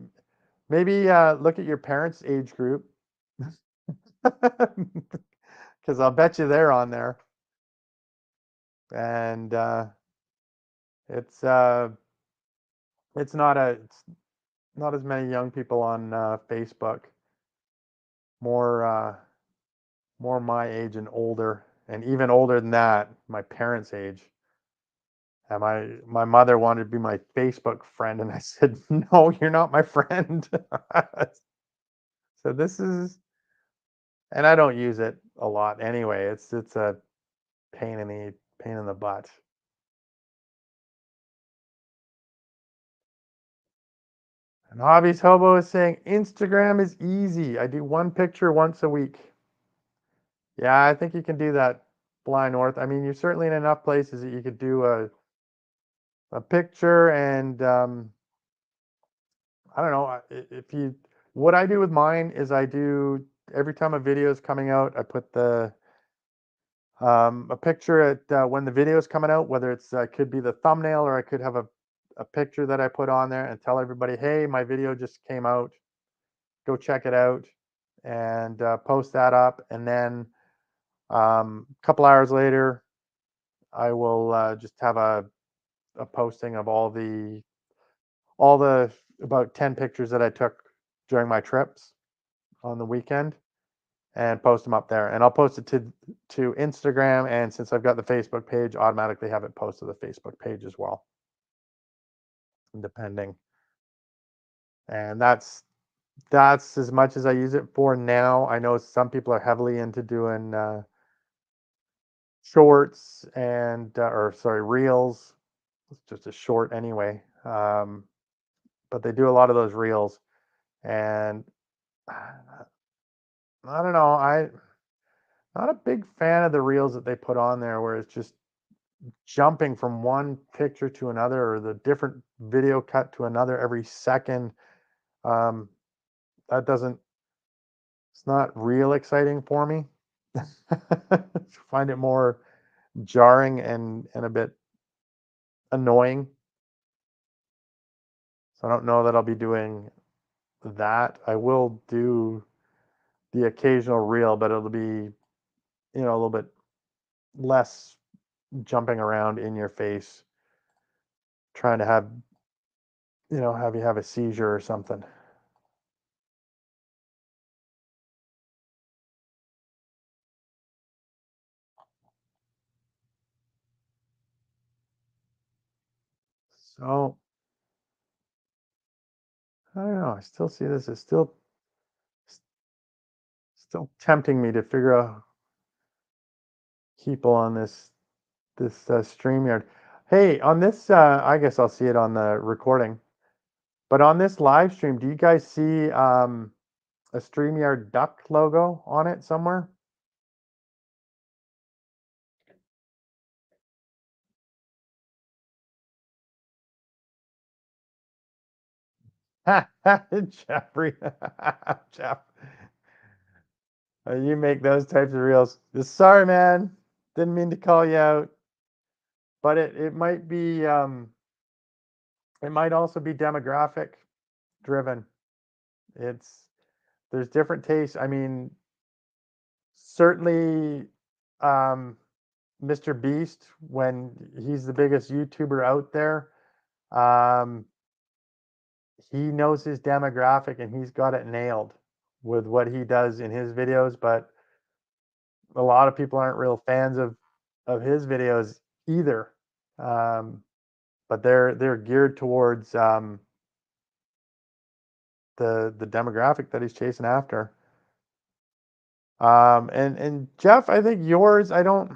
Maybe look at your parents' age group, because I'll bet you they're on there. And it's uh, it's not as many young people on Facebook. More more my age and older, and even older than that, my parents' age. And my mother wanted to be my Facebook friend, and I said, "No, you're not my friend." So this is, and I don't use it a lot anyway. It's a pain in the butt. And Hobbies Hobo is saying Instagram is easy. I do one picture once a week. Yeah, I think you can do that, Fly North. I mean, you're certainly in enough places that you could do a picture. And I don't know if you. What I do with mine is I do every time a video is coming out, I put the a picture at when the video is coming out, whether it's could be the thumbnail, or I could have a picture that I put on there and tell everybody, hey, my video just came out, go check it out, and post that up. And then a couple hours later, I will just have a posting of all the about 10 pictures that I took during my trips on the weekend, and post them up there. And I'll post it to Instagram, and since I've got the Facebook page, automatically have it posted to the Facebook page as well, depending. And that's as much as I use it for now. I know some people are heavily into doing shorts and or sorry, reels. It's just a short anyway. But they do a lot of those reels, and I don't know. Not a big fan of the reels that they put on there, where it's just jumping from one picture to another, or the different video cut to another every second. Um, that doesn't. It's not real exciting for me. Find it more jarring and a bit annoying. So I don't know that I'll be doing that. I will do the occasional reel, but it'll be, a little bit less jumping around in your face, trying to have you have a seizure or something. So I don't know. I still see this as still tempting me to figure out people on this StreamYard. Hey, on this, I guess I'll see it on the recording. But on this live stream, do you guys see a StreamYard duck logo on it somewhere? Jeffrey, Jeff, you make those types of reels. Sorry, man. Didn't mean to call you out, but it might be it might also be demographic driven. It's there's different tastes. I mean, certainly, um, Mr. Beast, when he's the biggest YouTuber out there, um, he knows his demographic and he's got it nailed with what he does in his videos. But a lot of people aren't real fans of his videos either. Um, but they're geared towards the demographic that he's chasing after. And Jeff, I think yours, I don't,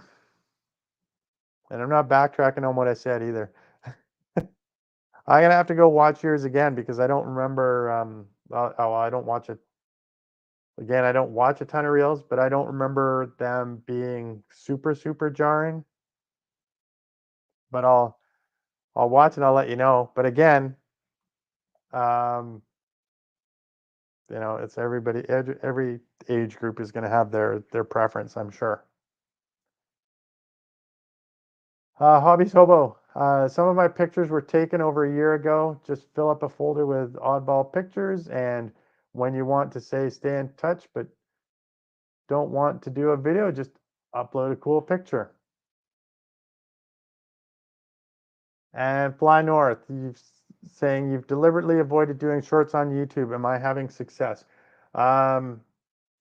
and I'm not backtracking on what I said either. I'm gonna have to go watch yours again because I don't remember. I don't watch it again. I don't watch a ton of reels, but I don't remember them being super jarring. But I'll watch and I'll let you know. But again, um, it's everybody. Every age group is going to have their preference, I'm sure. Hobbies Hobo. Some of my pictures were taken over a year ago. Just fill up a folder with oddball pictures, and when you want to say stay in touch, but don't want to do a video, just upload a cool picture. And Fly North, saying you've deliberately avoided doing shorts on YouTube. Am I having success? Um,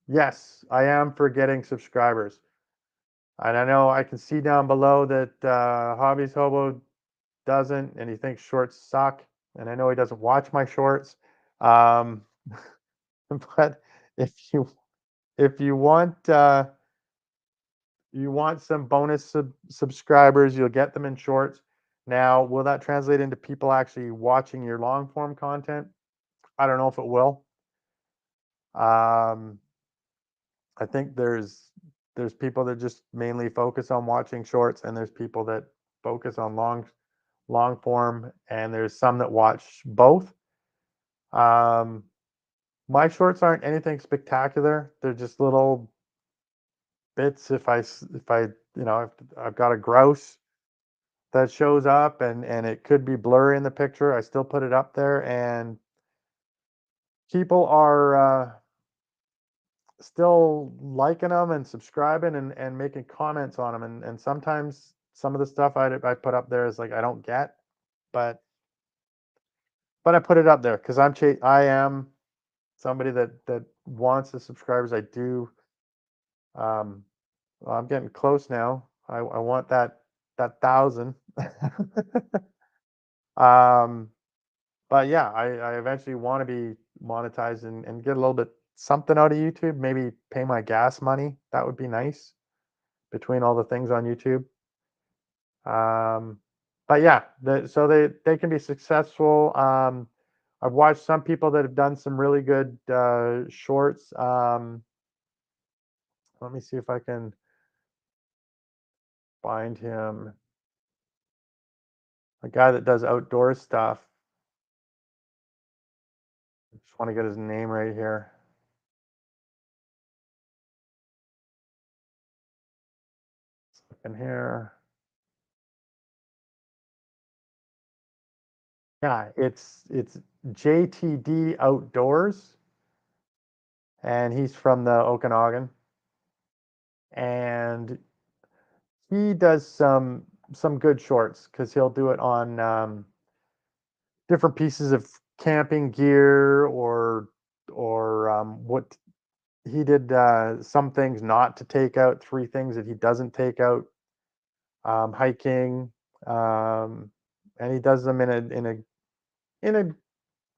yes, I am for getting subscribers. And I know I can see down below that Hobbies Hobo doesn't, and he thinks shorts suck. And I know he doesn't watch my shorts. Um, but if you want some bonus subscribers, you'll get them in shorts. Now, will that translate into people actually watching your long form content? I don't know if it will. Um, I think there's people that just mainly focus on watching shorts, and there's people that focus on long form, and there's some that watch both. Um, my shorts aren't anything spectacular. They're just little bits. If I I've got a grouse that shows up and it could be blurry in the picture, I still put it up there, and people are still liking them and subscribing and making comments on them, and sometimes some of the stuff I put up there is like I don't get, but I put it up there because I am somebody that wants the subscribers. I do. um well, I'm getting close now. I want that thousand. um but yeah, I eventually want to be monetized and get a little bit something out of YouTube. Maybe pay my gas money. That would be nice between all the things on YouTube. Um, but yeah, so they can be successful. I've watched some people that have done some really good shorts. Let me see if I can find him. A guy that does outdoor stuff. I just want to get his name right here. In here. Yeah, it's JTD Outdoors, and he's from the Okanagan, and he does some good shorts because he'll do it on different pieces of camping gear or what he did. Some things not to take out, three things that he doesn't take out, hiking, um, and he does them in a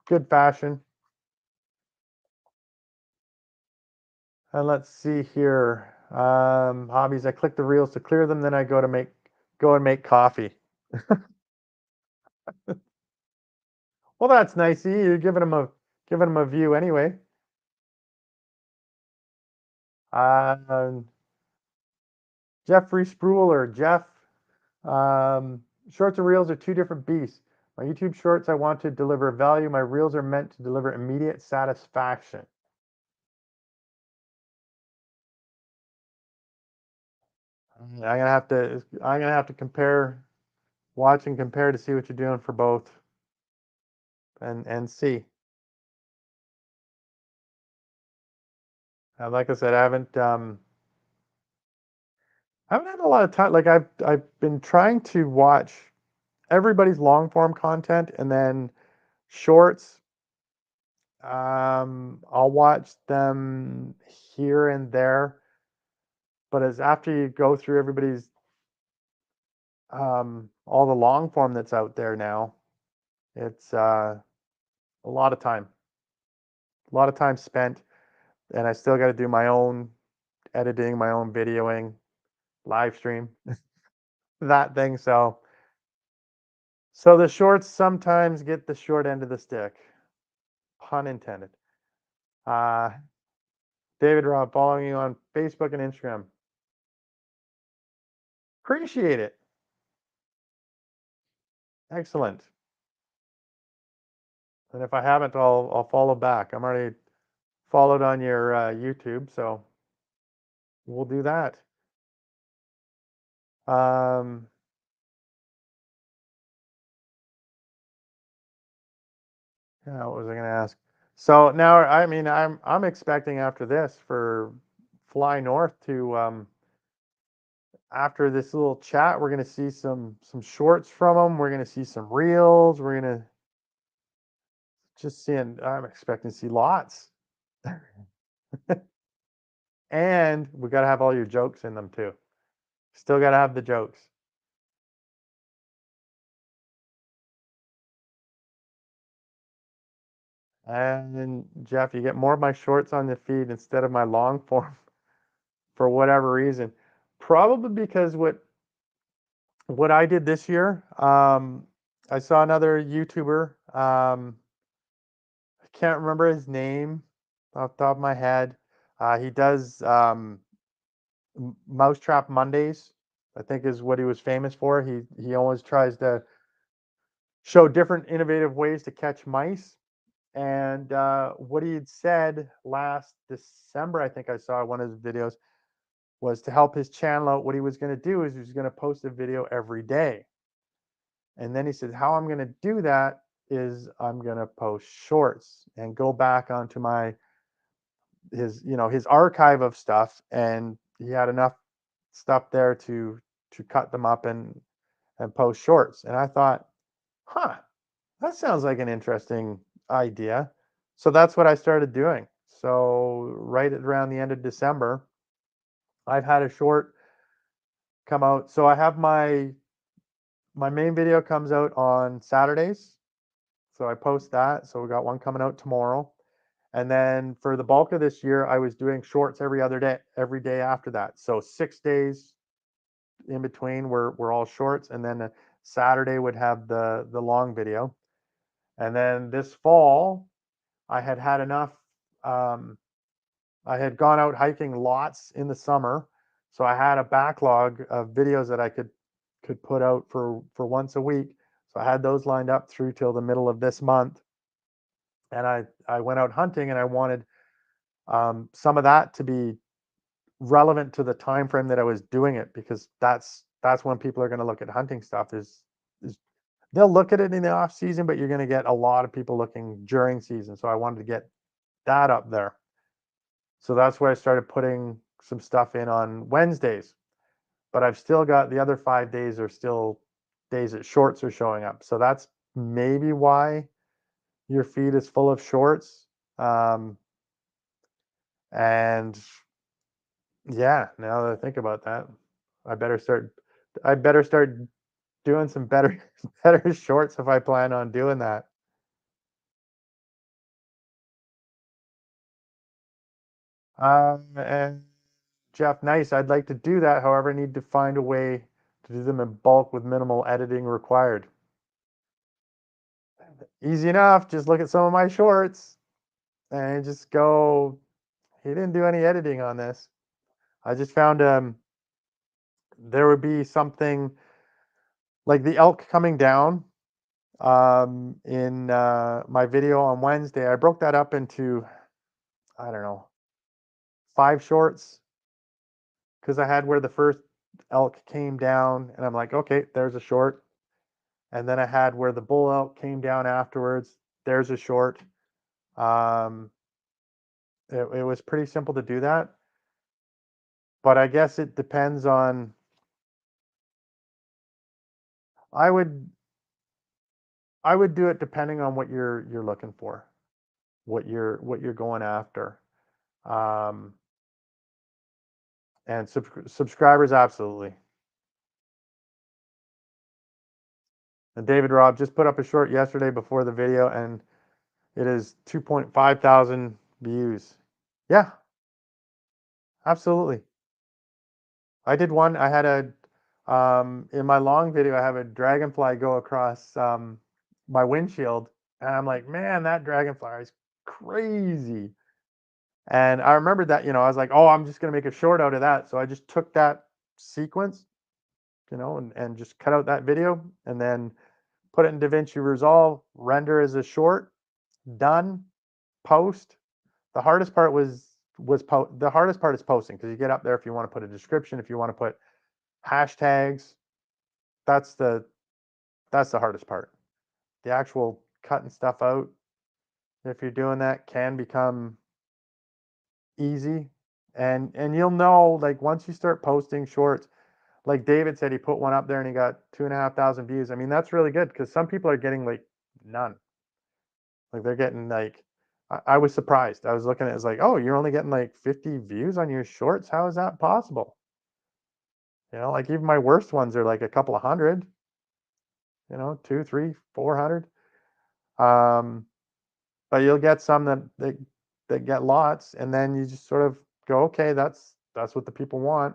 good fashion. And let's see here. Hobbies. I click the reels to clear them, then I go and make coffee. Well, that's nice. See, you're giving them a view anyway. Um, Jeffrey Spruiler, Jeff. Shorts and reels are two different beasts. My YouTube shorts, I want to deliver value. My reels are meant to deliver immediate satisfaction. I'm gonna have to watch and compare to see what you're doing for both, and see. Like I said, I haven't had a lot of time. Like I've been trying to watch everybody's long form content, and then shorts. I'll watch them here and there, but as after you go through everybody's all the long form that's out there now, it's a lot of time, a lot of time spent, and I still got to do my own editing, my own videoing, live stream, that thing. So the shorts sometimes get the short end of the stick, pun intended. Uh, David Robb, following you on Facebook and Instagram. Appreciate it. Excellent. And if I haven't, I'll follow back. I'm already followed on your YouTube, so we'll do that. Um, yeah, what was I going to ask? So now, I mean, I'm expecting after this for Fly North to after this little chat, we're going to see some shorts from them. We're going to see some reels. We're going to just seeing. I'm expecting to see lots, and we got to have all your jokes in them too. Still got to have the jokes. And Jeff, you get more of my shorts on the feed instead of my long form for whatever reason. Probably because what I did this year, I saw another YouTuber. I can't remember his name off the top of my head. He does Mousetrap Mondays, I think is what he was famous for. He always tries to show different innovative ways to catch mice. And what he had said last December, I think I saw one of his videos, was to help his channel out. What he was going to do is he was going to post a video every day. And then he said, how I'm going to do that is I'm going to post shorts and go back onto his archive of stuff, and he had enough stuff there to cut them up and post shorts. And I thought, huh, that sounds like an interesting idea. So that's what I started doing. So right around the end of December, I've had a short come out. So I have my main video comes out on Saturdays. So I post that. So we got one coming out tomorrow. And then for the bulk of this year, I was doing shorts every day after that. So 6 days in between were all shorts, and then Saturday would have the long video. And then this fall, I had enough. Um, I had gone out hiking lots in the summer, so I had a backlog of videos that I could put out for once a week. So I had those lined up through till the middle of this month, and I went out hunting, and I wanted some of that to be relevant to the time frame that I was doing it, because that's when people are going to look at hunting stuff is they'll look at it in the off season, but you're going to get a lot of people looking during season. So I wanted to get that up there. So that's where I started putting some stuff in on Wednesdays. But I've still got the other 5 days are still days that shorts are showing up. So that's maybe why your feed is full of shorts. And yeah, now that I think about that, I better start I better start doing some better better shorts if I plan on doing that. And Jeff, nice. I'd like to do that. However, I need to find a way to do them in bulk with minimal editing required. Easy enough. Just look at some of my shorts and just go, he didn't do any editing on this. I just found there would be something like the elk coming down in my video on Wednesday. I broke that up into, I don't know, 5 shorts because I had where the first elk came down, and I'm like, okay, there's a short. And then I had where the bull elk came down afterwards. There's a short. Um, it was pretty simple to do that, but I guess it depends on. I would I would do it depending on what you're looking for, what you're going after. Um, and subscribers, absolutely. And David Robb just put up a short yesterday before the video, and it is 2.5 thousand views. Yeah, absolutely. I did one. I had a in my long video, I have a dragonfly go across my windshield, and I'm like, man, that dragonfly is crazy. And I remembered that, I was like, oh, I'm just gonna make a short out of that. So I just took that sequence, and just cut out that video and then put it in DaVinci Resolve, render as a short, done, post. The hardest part the hardest part is posting because you get up there if you want to put a description, if you want to put hashtags, that's the that's the hardest part. The actual cutting stuff out, if you're doing that, can become easy. And you'll know, like, once you start posting shorts, like David said, he put one up there and he got 2,500 views. I mean, that's really good because some people are getting like none. Like they're getting like, I was surprised. I was looking at it, it's like, oh, you're only getting like 50 views on your shorts. How is that possible? Like even my worst ones are like a couple of hundred, two, three, 400. Um, but you'll get some that get lots, and then you just sort of go, okay, that's what the people want.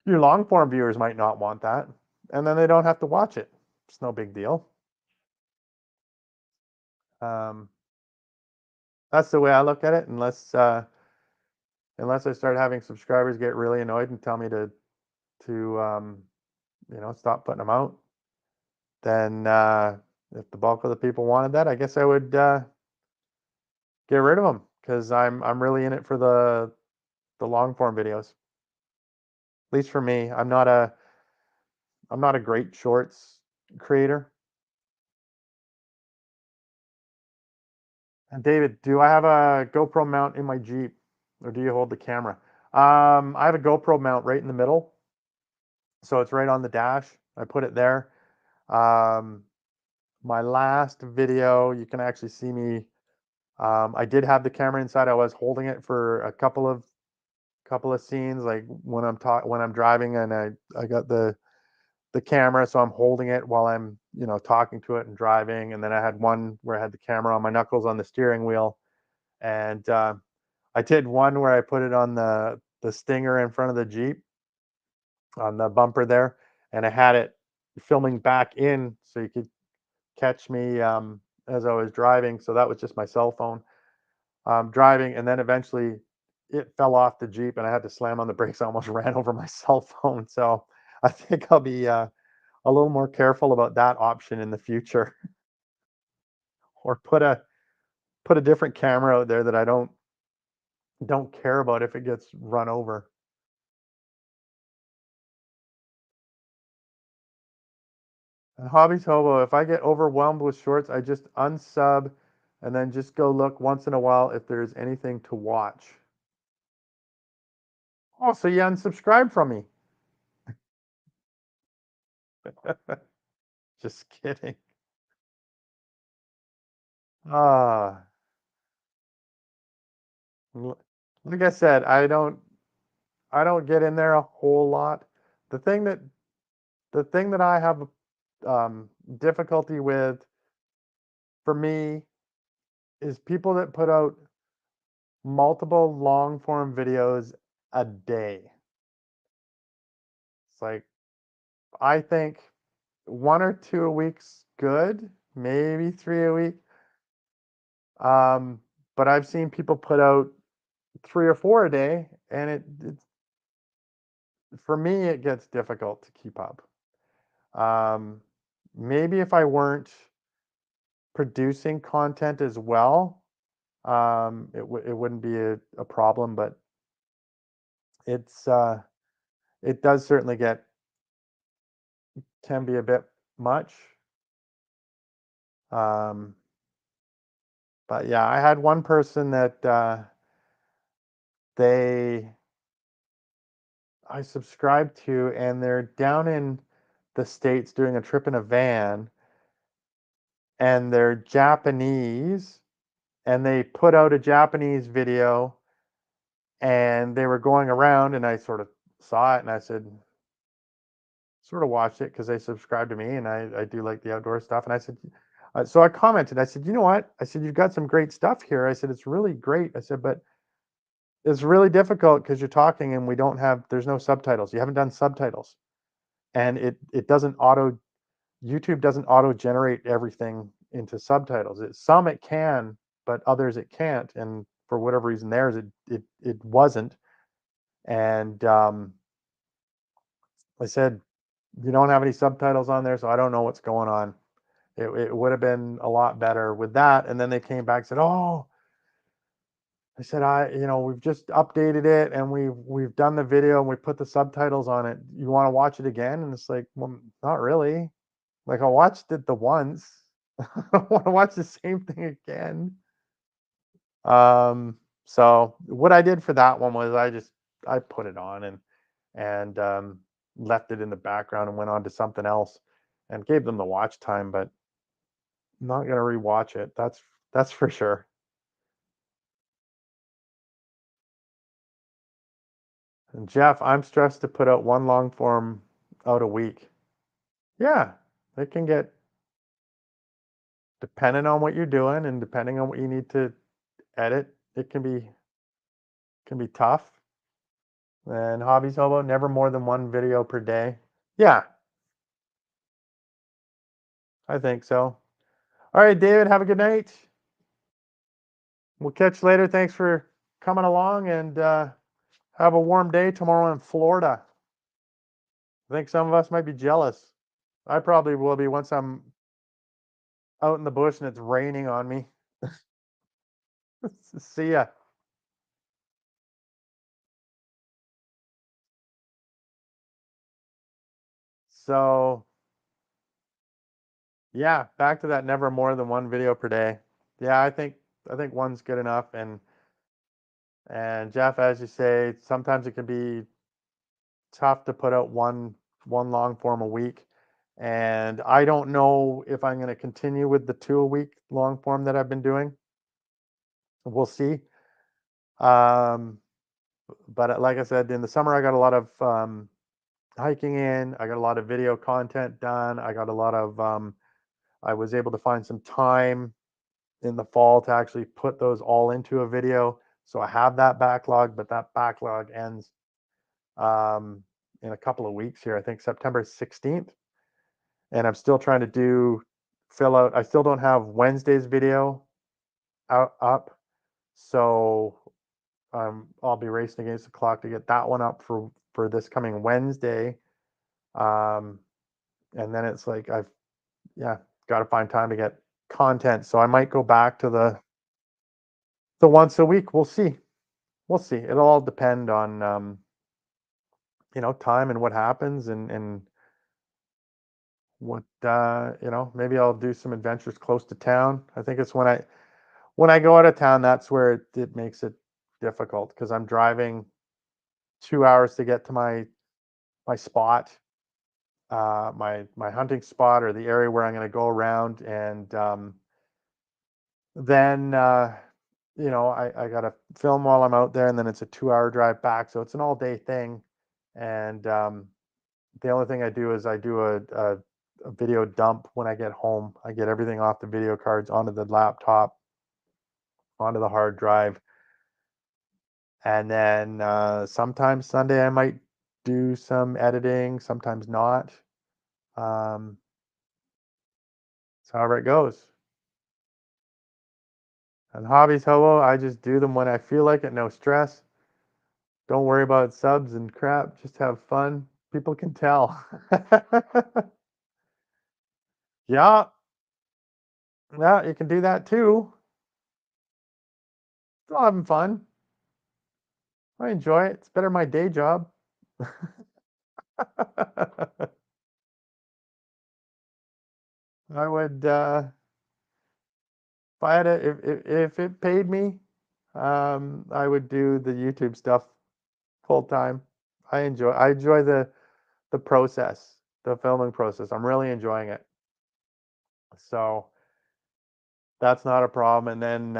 Your long form viewers might not want that, and then they don't have to watch it. It's no big deal. Um, that's the way I look at it. Unless I start having subscribers get really annoyed and tell me to stop putting them out, then if the bulk of the people wanted that, I guess I would get rid of them because I'm really in it for the long form videos. At least for me, I'm not a great shorts creator. And David, do I have a GoPro mount in my Jeep, or do you hold the camera? I have a GoPro mount right in the middle, so it's right on the dash. I put it there. Um, my last video, you can actually see me. I did have the camera inside. I was holding it for a couple of scenes, like when I'm driving, and I got the camera, so I'm holding it while I'm talking to it and driving. And then I had one where I had the camera on my knuckles on the steering wheel, and I did one where I put it on the stinger in front of the Jeep on the bumper there, and I had it filming back in so you could catch me as I was driving. So that was just my cell phone driving, and then eventually it fell off the Jeep, and I had to slam on the brakes. I almost ran over my cell phone. So I think I'll be a little more careful about that option in the future, or put a different camera out there that I don't care about if it gets run over. And Hobbies Hobo, if I get overwhelmed with shorts, I just unsub and then just go look once in a while if there's anything to watch. Oh, so you unsubscribed from me. Just kidding. Ah, like I said, I don't get in there a whole lot. The thing that the thing that I have difficulty with, for me, is people that put out multiple long form videos a day. It's like, I think one or two a week's good, maybe three a week. Um, but I've seen people put out three or four a day, and it's for me it gets difficult to keep up. Um, Maybe if I weren't producing content as well, it wouldn't be a problem, but it's it does certainly get can be a bit much. Um, but yeah, I had one person that they I subscribed to, and they're down in the States doing a trip in a van, and they're Japanese, and they put out a Japanese video, and they were going around, and I sort of saw it, and I said, sort of watched it because they subscribed to me, and I do like the outdoor stuff, and I said, so I commented, I said, you know what? I said, you've got some great stuff here. I said, it's really great. I said, but it's really difficult because you're talking and there's no subtitles. You haven't done subtitles, and it doesn't YouTube doesn't auto generate everything into subtitles. Some it can, but others it can't. And for whatever reason, theirs it wasn't. And I said, you don't have any subtitles on there, so I don't know what's going on. It would have been a lot better with that. And then they came back and said, oh, I said, we've just updated it, and we've done the video, and we put the subtitles on it. You want to watch it again? And it's like, well, not really. Like, I watched it the once. I don't want to watch the same thing again. So what I did for that one was I put it on and left it in the background and went on to something else and gave them the watch time, but I'm not gonna rewatch it. That's for sure. And Jeff, I'm stressed to put out one long form out a week. Yeah, it can get depending on what you're doing and depending on what you need to edit, it can be tough. And hobbies hobo, never more than one video per day. Yeah, I think so. All right, David, have a good night. We'll catch you later. Thanks for coming along, and have a warm day tomorrow in Florida. I think some of us might be jealous. I probably will be once I'm out in the bush and it's raining on me. See ya. So, yeah, back to that never more than one video per day. Yeah, I think one's good enough. And Jeff, as you say, sometimes it can be tough to put out one long form a week. And I don't know if I'm going to continue with the two a week long form that I've been doing. We'll see. Um, but like I said, in the summer, I got a lot of hiking in. I got a lot of video content done. I got a lot of, I was able to find some time in the fall to actually put those all into a video. So I have that backlog, but that backlog ends in a couple of weeks here. I think September 16th. And I'm still trying to fill out. I still don't have Wednesday's video up. So I'll be racing against the clock to get that one up for this coming Wednesday. Um, and then it's like yeah, got to find time to get content. So I might go back to the once a week. We'll see. We'll see. It'll all depend on time and what happens and what maybe I'll do some adventures close to town. I think it's when I go out of town, that's where it makes it difficult because I'm driving 2 hours to get to my spot, my hunting spot or the area where I'm going to go around, and then I got to film while I'm out there, and then it's a 2 hour drive back, so it's an all day thing. And the only thing I do is I do a video dump when I get home. I get everything off the video cards onto the laptop, onto the hard drive, And then sometimes Sunday I might do some editing, sometimes not. Um, it's however it goes. And hobbies, hello, I just do them when I feel like it, no stress. Don't worry about subs and crap, just have fun. People can tell. Yeah, yeah, you can do that too. Still having fun. I enjoy it. It's better than my day job. I would if I had a if it paid me, I would do the YouTube stuff full time. I enjoy the process, the filming process. I'm really enjoying it. So that's not a problem. And then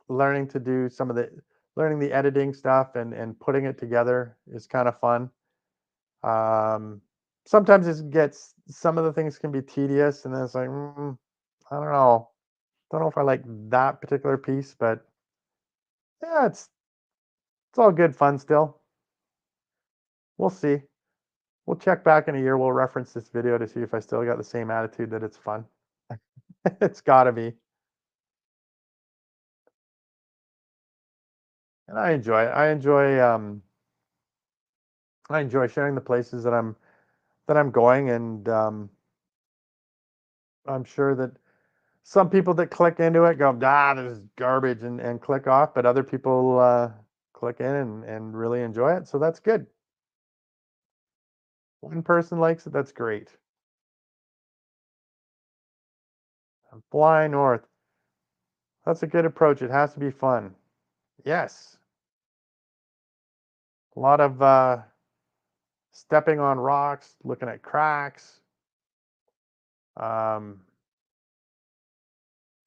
learning to do some of the learning the editing stuff and putting it together is kind of fun. Um, sometimes it gets some of the things can be tedious, and then it's like I don't know, don't know if I like that particular piece, but yeah, it's all good fun still. We'll see. We'll check back in a year. We'll reference this video to see if I still got the same attitude that it's fun. It's got to be. And I enjoy it. I enjoy sharing the places that I'm going, and I'm sure that some people that click into it go, ah, this is garbage, and click off, but other people click in and really enjoy it. So that's good. One person likes it, that's great. Fly north. That's a good approach. It has to be fun. Yes. A lot of stepping on rocks, looking at cracks. Um,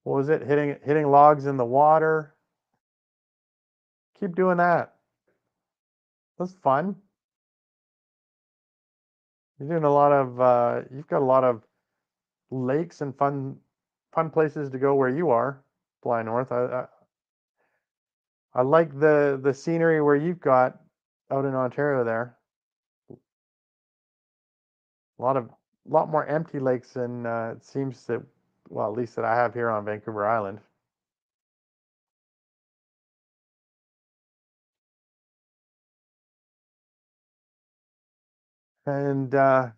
what was it? Hitting logs in the water. Keep doing that. That's fun. You're doing a lot of you've got a lot of lakes and fun places to go where you are, Fly North. I like the scenery where you've got out in Ontario there. A lot more empty lakes than it seems that well, at least that I have here on Vancouver Island. And what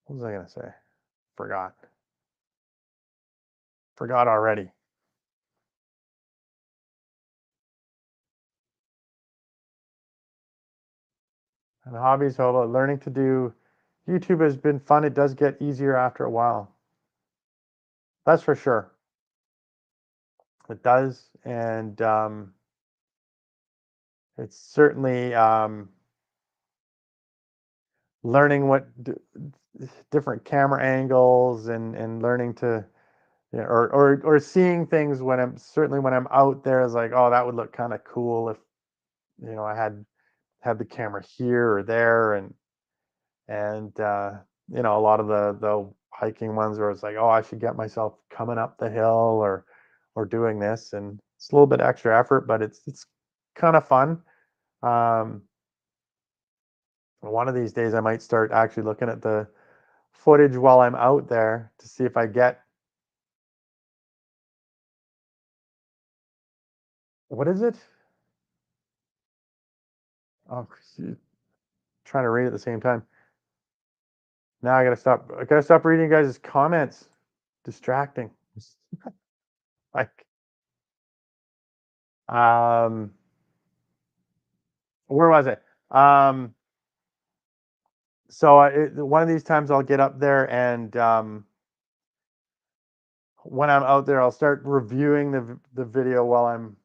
was I gonna say? Forgot. Forgot already. And hobbies, how about learning to do YouTube has been fun. It does get easier after a while. That's for sure. It does. And it's certainly learning different camera angles and learning to yeah, or seeing things when I'm certainly when I'm out there is like, oh, that would look kind of cool if I had the camera here or there and a lot of the hiking ones where it's like, oh, I should get myself coming up the hill or doing this, and it's a little bit extra effort, but it's kind of fun. Um, one of these days I might start actually looking at the footage while I'm out there to see if I get what is it? Oh, shoot, trying to read at the same time. Now I gotta stop. I gotta stop reading you guys' comments. Distracting. Like, um, where was it? So one of these times I'll get up there and when I'm out there, I'll start reviewing the video while I'm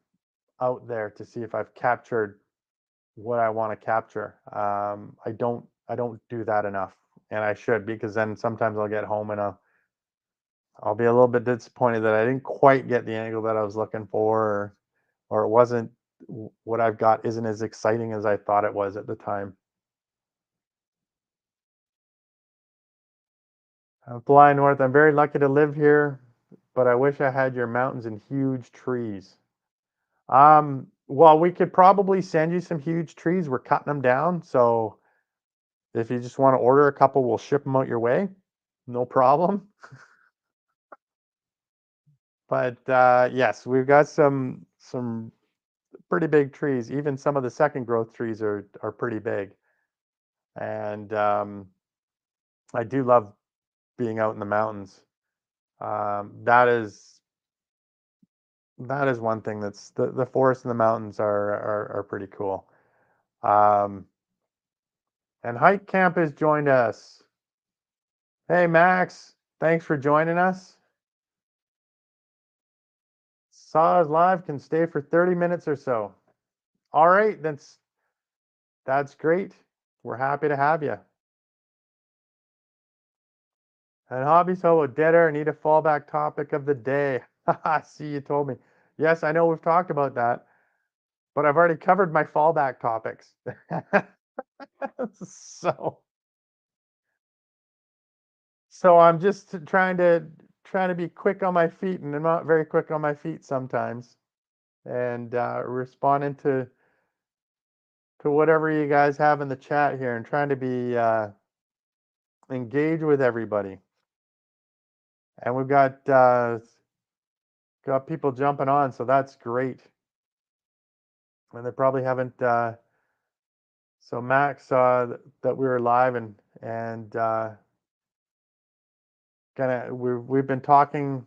out there to see if I've captured what I want to capture. I don't do that enough, and I should because then sometimes I'll get home and I'll be a little bit disappointed that I didn't quite get the angle that I was looking for, or it wasn't what I've got isn't as exciting as I thought it was at the time. I'm flying north. I'm very lucky to live here. but I wish I had your mountains and huge trees. Well, we could probably send you some huge trees. We're cutting them down, so if you just want to order a couple, we'll ship them out your way. No problem. But yes, we've got some pretty big trees. Even some of the second growth trees are pretty big. And I do love being out in the mountains. That is one thing that's the forest and the mountains are pretty cool. Um, and Hike Camp has joined us. Hey Max, thanks for joining us. Saws live can stay for 30 minutes or so. All right, that's great. We're happy to have you. And hobbies, how about dead air? Need a fallback topic of the day. See, you told me. Yes, I know we've talked about that, but I've already covered my fallback topics. so so I'm just trying to be quick on my feet, and I'm not very quick on my feet sometimes. And responding to whatever you guys have in the chat here, and trying to be engaged with everybody. And we've got people jumping on, so that's great. And they probably haven't. So Max saw that we were live, and kind of we've been talking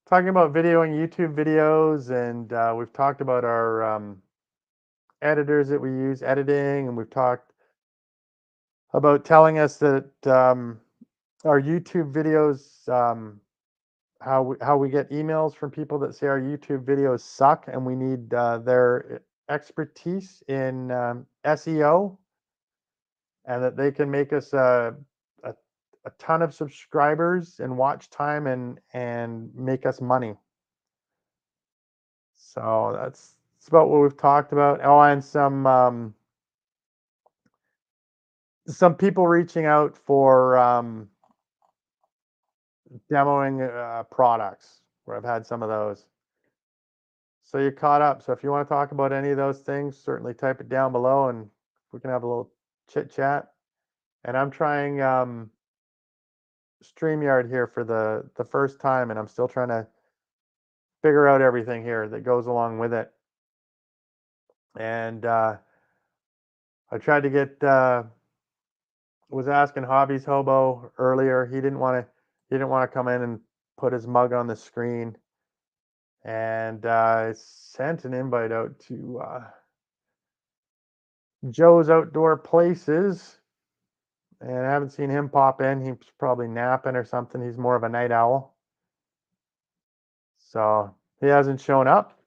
about videoing YouTube videos, and we've talked about our editors that we use editing, and we've talked about telling us that our YouTube videos, how we get emails from people that say our YouTube videos suck, and we need their expertise in SEO, and that they can make us a, a ton of subscribers and watch time and make us money. So that's about what we've talked about. Oh, and some people reaching out for demoing products, where I've had some of those. So you caught up. So if you want to talk about any of those things, certainly type it down below, and we can have a little chit chat. And I'm trying StreamYard here for the first time, and I'm still trying to figure out everything here that goes along with it. And I tried to get was asking Hobbies Hobo earlier. He didn't want to come in and put his mug on the screen, and I sent an invite out to Joe's Outdoor Places, and I haven't seen him pop in. He's probably napping or something. He's more of a night owl, so he hasn't shown up.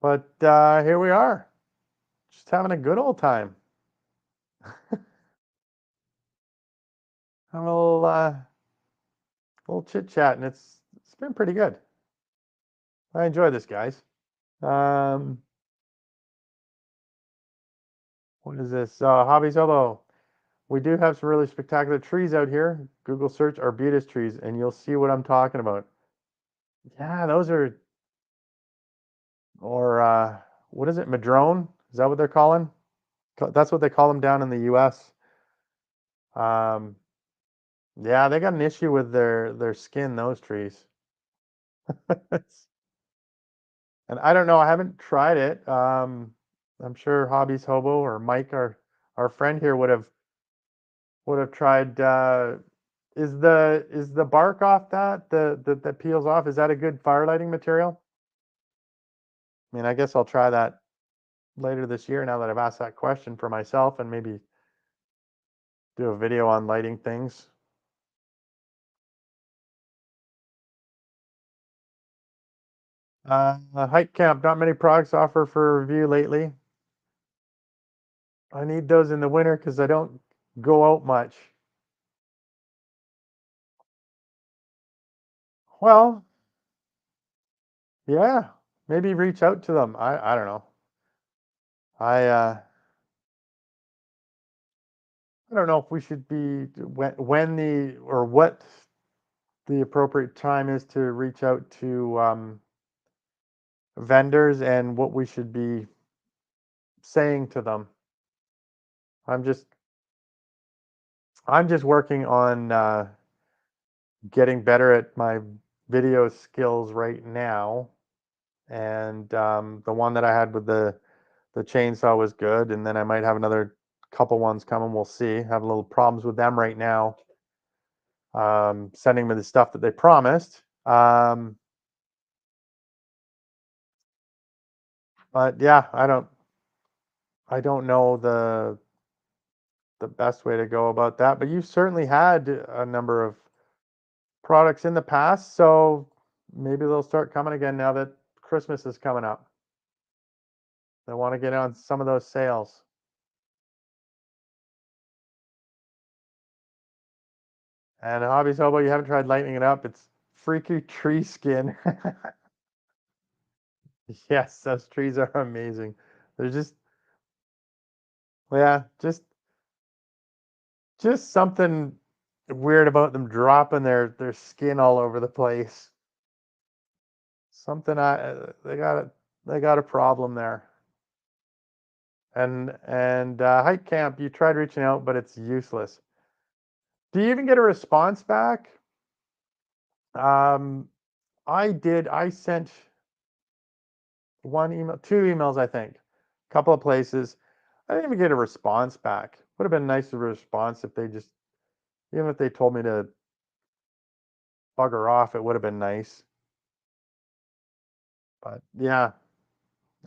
But here we are, just having a good old time. Having a little chit chat, and it's been pretty good. I enjoy this, guys. Um, what is this? Hobbies Hobo. We do have some really spectacular trees out here. Google search arbutus trees, and you'll see what I'm talking about. Yeah, those are, or what is it, madrone? Is that what they're calling? That's what they call them down in the U.S. Um, yeah, they got an issue with their skin, those trees. And I don't know, I haven't tried it. I'm sure Hobbies Hobo or Mike, our friend here, would have tried. Is the bark off that peels off? Is that a good fire lighting material? I mean, I guess I'll try that later this year now that I've asked that question for myself, and maybe do a video on lighting things. Hike camp, not many products offer for review lately. I need those in the winter because I don't go out much. Well, yeah, maybe reach out to them. I don't know. I I don't know if we should be when the or what the appropriate time is to reach out to vendors and what we should be saying to them. I'm just I'm just working on getting better at my video skills right now, and the one that I had with the chainsaw was good, and then I might have another couple ones coming. We'll see. Have a little problems with them right now. Sending me the stuff that they promised. But yeah, I don't know the best way to go about that. But you've certainly had a number of products in the past, so maybe they'll start coming again now that Christmas is coming up. They want to get on some of those sales. And Hobbies Hobo, you haven't tried lighting it up. It's freaky tree skin. Yes, those trees are amazing. They're just, yeah, just something weird about them dropping their skin all over the place. Something they got a problem there. And Hike Camp, you tried reaching out, but it's useless. Do you even get a response back? Um, I did. I sent one email, two emails, I think, a couple of places. I didn't even get a response back. Would have been nice to response if they just, even if they told me to bugger off, it would have been nice. But yeah,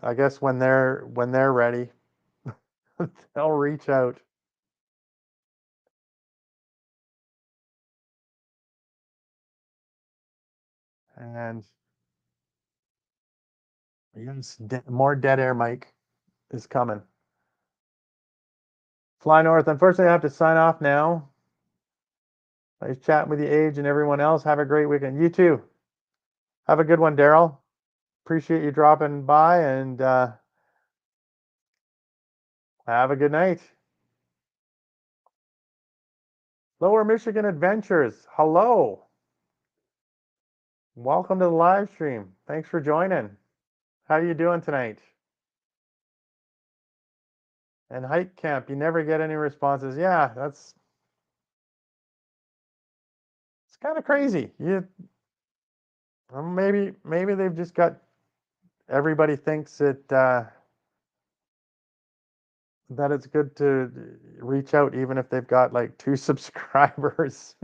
I guess when they're ready, they'll reach out. And yes, more dead air, Mike, is coming. Fly north. Unfortunately, I have to sign off now. Nice chatting with you, Age, and everyone else. Have a great weekend. You too. Have a good one, Daryl. Appreciate you dropping by, and have a good night. Lower Michigan Adventures. Hello. Welcome to the live stream. Thanks for joining. How are you doing tonight? And Hike Camp, you never get any responses. Yeah, it's kind of crazy. Maybe they've just got everybody thinks that it's good to reach out even if they've got like 2 subscribers.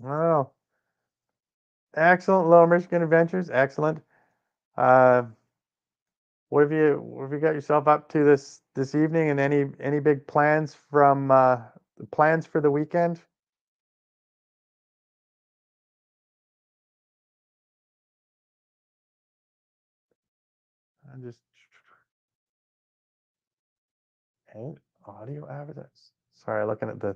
Oh, excellent, Lower Michigan Adventures. Excellent. Uh, what have you got yourself up to this evening, and any big plans for the weekend? I'm just audio advertise. Sorry, looking at the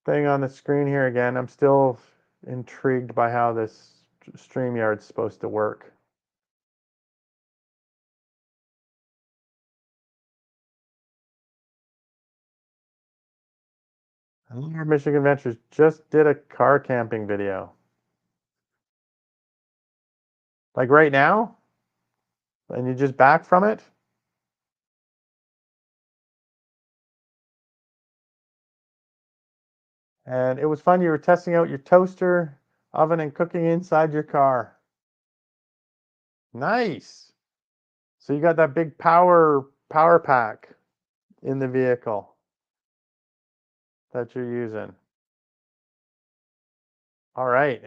thing on the screen here again. I'm still intrigued by how this StreamYard's supposed to work. Lower Michigan Adventures just did a car camping video. Like right now? And you just back from it? And it was fun. You were testing out your toaster, oven, and cooking inside your car. Nice. So you got that big power pack in the vehicle that you're using. All right.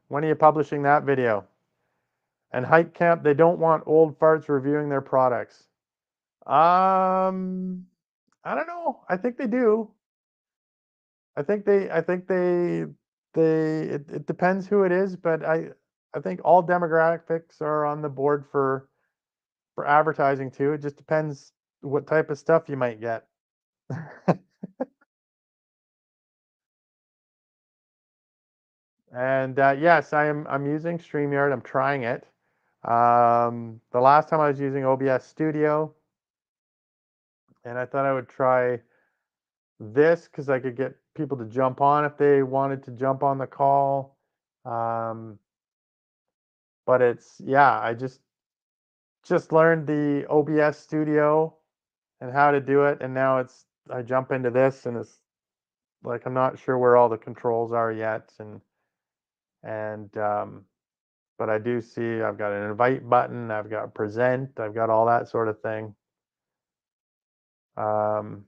When are you publishing that video? And Hike Camp, they don't want old farts reviewing their products. I don't know. I think they do. It depends who it is, but I think all demographics are on the board for advertising too. It just depends what type of stuff you might get. And yes, I'm using StreamYard. I'm trying it. The last time I was using OBS Studio, and I thought I would try this because I could get people to jump on if they wanted to jump on the call. Um, but it's yeah, I just learned the OBS Studio and how to do it, and now I jump into this, and it's like I'm not sure where all the controls are yet, and but I do see I've got an invite button, I've got present, I've got all that sort of thing. Um,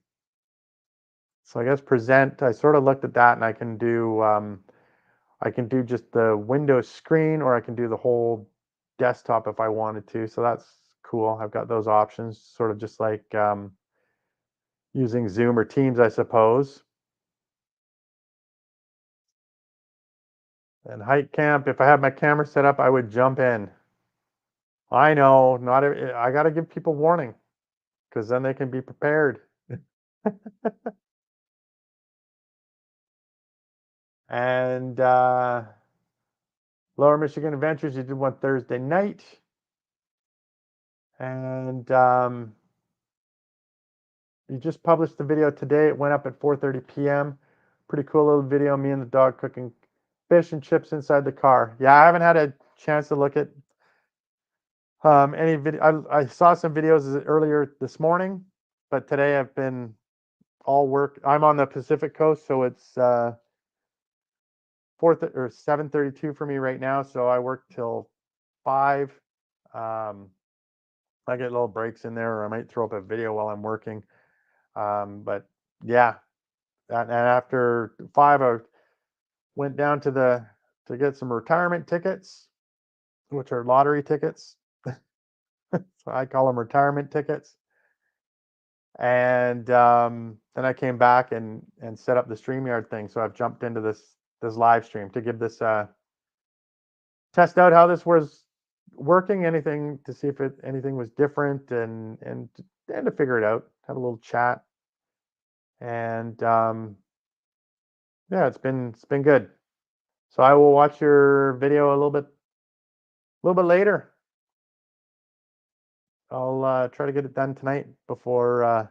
so I guess present, I sort of looked at that, and I can do just the Windows screen, or I can do the whole desktop if I wanted to. So that's cool. I've got those options, sort of just like using Zoom or Teams, I suppose. And hike camp, if I had my camera set up, I would jump in. I know, not I got to give people warning because then they can be prepared. And Lower Michigan Adventures, you did one Thursday night. And you just published the video today. It went up at 4:30 p.m. Pretty cool little video. Me and the dog cooking fish and chips inside the car. Yeah, I haven't had a chance to look at any video. I saw some videos earlier this morning, but today I've been all work. I'm on the Pacific Coast, so it's 7:32 for me right now. So I work till 5. Um, I get little breaks in there, or I might throw up a video while I'm working. But yeah, and after 5, I went down to get some retirement tickets, which are lottery tickets. So I call them retirement tickets. And then I came back and set up the StreamYard thing. So I've jumped into this live stream to give this test out how this was working, anything to see if anything was different, and to figure it out, have a little chat. And yeah, it's been good. So I will watch your video a little bit later. I'll try to get it done tonight before I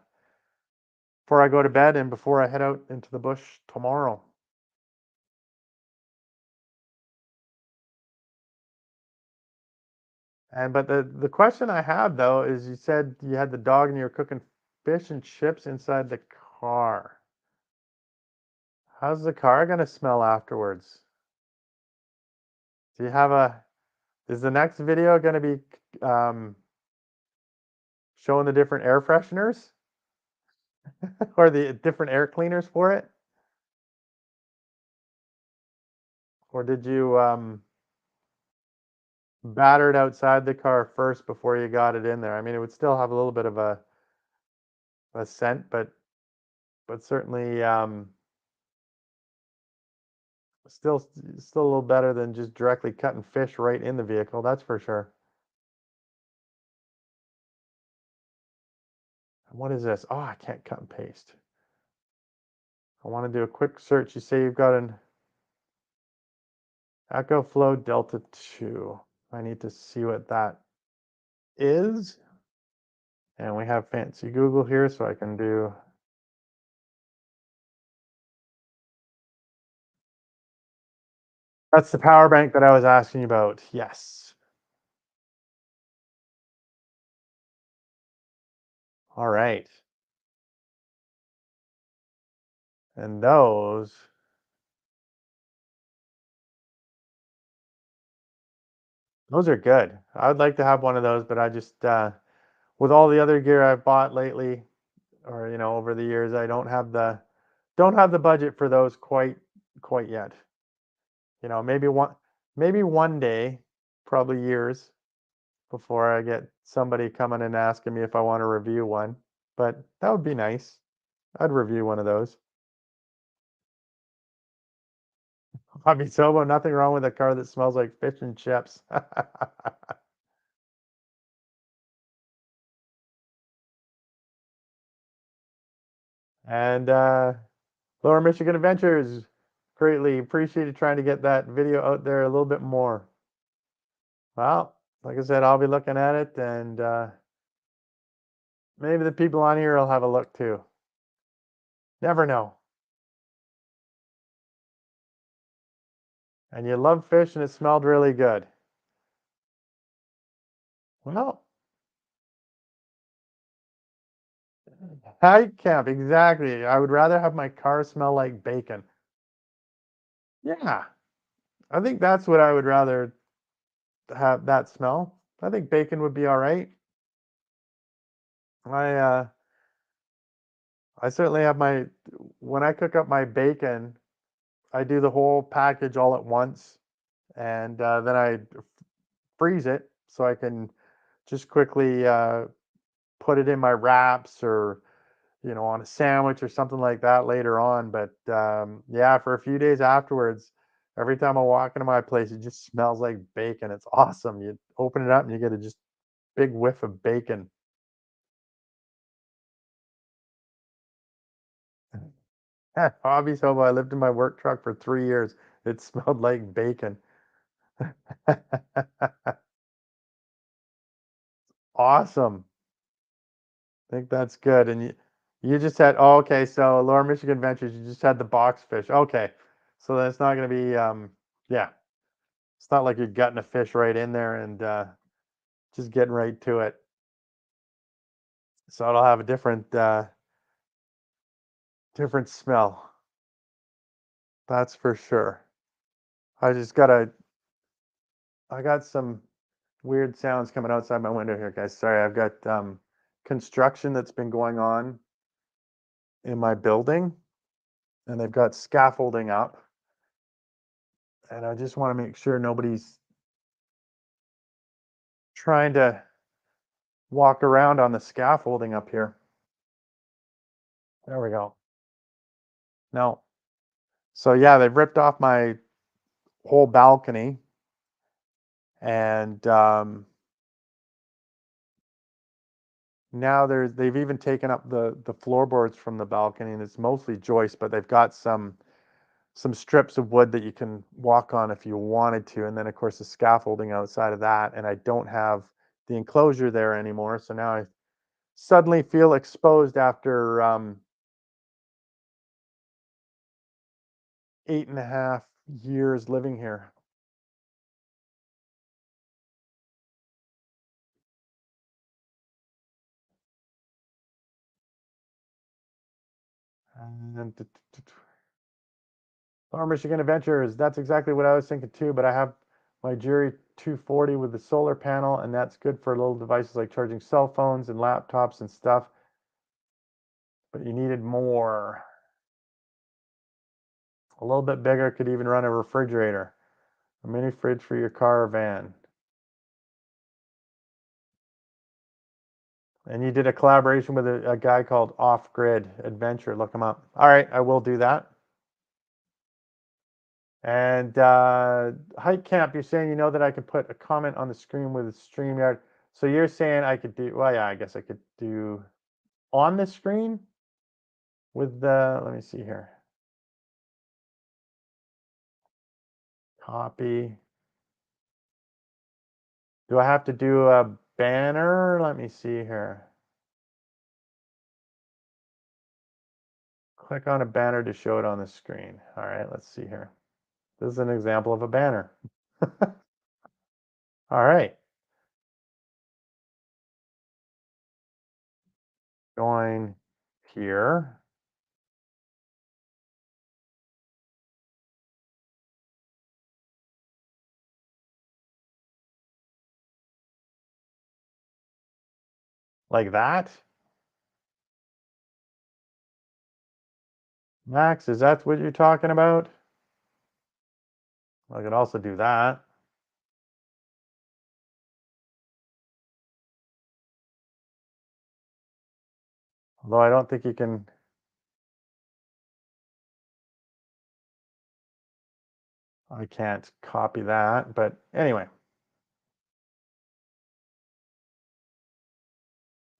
go to bed and before I head out into the bush tomorrow. But the question I have though is, you said you had the dog and you were cooking fish and chips inside the car. How's the car gonna smell afterwards? Do you have a Is the next video gonna be um, showing the different air fresheners or the different air cleaners for it? Or did you batter it outside the car first before you got it in there? I mean, it would still have a little bit of a scent, but certainly still a little better than just directly cutting fish right in the vehicle. That's for sure. What is this? Oh, I can't cut and paste. I want to do a quick search. You say you've got an EcoFlow Delta 2. I need to see what that is. And we have fancy Google here, so I can do. That's the power bank that I was asking about. Yes. All right. And those are good. I would like to have one of those, but I just with all the other gear I've bought lately, or over the years, I don't have the budget for those quite yet. Maybe one day, probably years before I get somebody coming and asking me if I want to review one. But that would be nice. I'd review one of those. I mean, Sobo, nothing wrong with a car that smells like fish and chips. And Lower Michigan Adventures, greatly appreciated trying to get that video out there a little bit more. Well, like I said, I'll be looking at it, and maybe the people on here will have a look too. Never know. And you love fish, and it smelled really good. Well, I camp, exactly. I would rather have my car smell like bacon. Yeah, I think that's what I would rather have, that smell. I think bacon would be all right. I uh I certainly have my, when I cook up my bacon, I do the whole package all at once, and then I freeze it so I can just quickly put it in my wraps, or on a sandwich or something like that later on. But yeah, for a few days afterwards, every time I walk into my place, it just smells like bacon. It's awesome. You open it up and you get a just big whiff of bacon. Hobbies hobo. I lived in my work truck for 3 years. It smelled like bacon. Awesome. I think that's good. And you just had, oh, okay, so Lower Michigan Ventures, you just had the box fish. Okay. So then it's not going to be yeah. It's not like you're gutting a fish right in there and just getting right to it. So it'll have a different smell. That's for sure. I just gotta I got some weird sounds coming outside my window here, guys. Sorry, I've got construction that's been going on in my building, and they've got scaffolding up, and I just want to make sure nobody's trying to walk around on the scaffolding up here. There we go. No. So yeah, they've ripped off my whole balcony, and now they've even taken up the floorboards from the balcony, and it's mostly joist, but they've got some strips of wood that you can walk on if you wanted to, and then of course the scaffolding outside of that. And I don't have the enclosure there anymore, so now I suddenly feel exposed after 8.5 years living here. And Lower Michigan Adventures, that's exactly what I was thinking too, but I have my Jury 240 with the solar panel, and that's good for little devices like charging cell phones and laptops and stuff. But you needed more. A little bit bigger, could even run a refrigerator. A mini fridge for your car or van. And you did a collaboration with a guy called Off Grid Adventure. Look him up. All right, I will do that. And Hike Camp, you're saying you know that I could put a comment on the screen with StreamYard. So you're saying I could do, well, yeah, I guess I could do on the screen with the, let me see here. Copy. Do I have to do a banner? Let me see here. Click on a banner to show it on the screen. All right, let's see here. This is an example of a banner. All right. Join here. Like that. Max, is that what you're talking about? I could also do that. Although I don't think you can. I can't copy that, but anyway.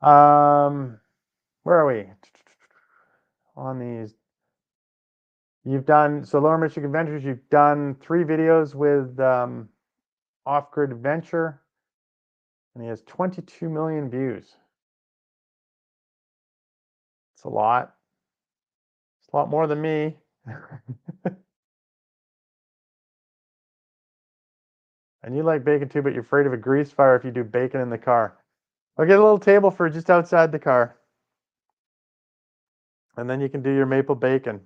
Where are we? On these. You've done, so Lower Michigan Ventures, you've done 3 videos with Off Grid Adventure. And he has 22 million views. It's a lot. It's a lot more than me. And you like bacon too, but you're afraid of a grease fire if you do bacon in the car. I'll get a little table for just outside the car. And then you can do your maple bacon.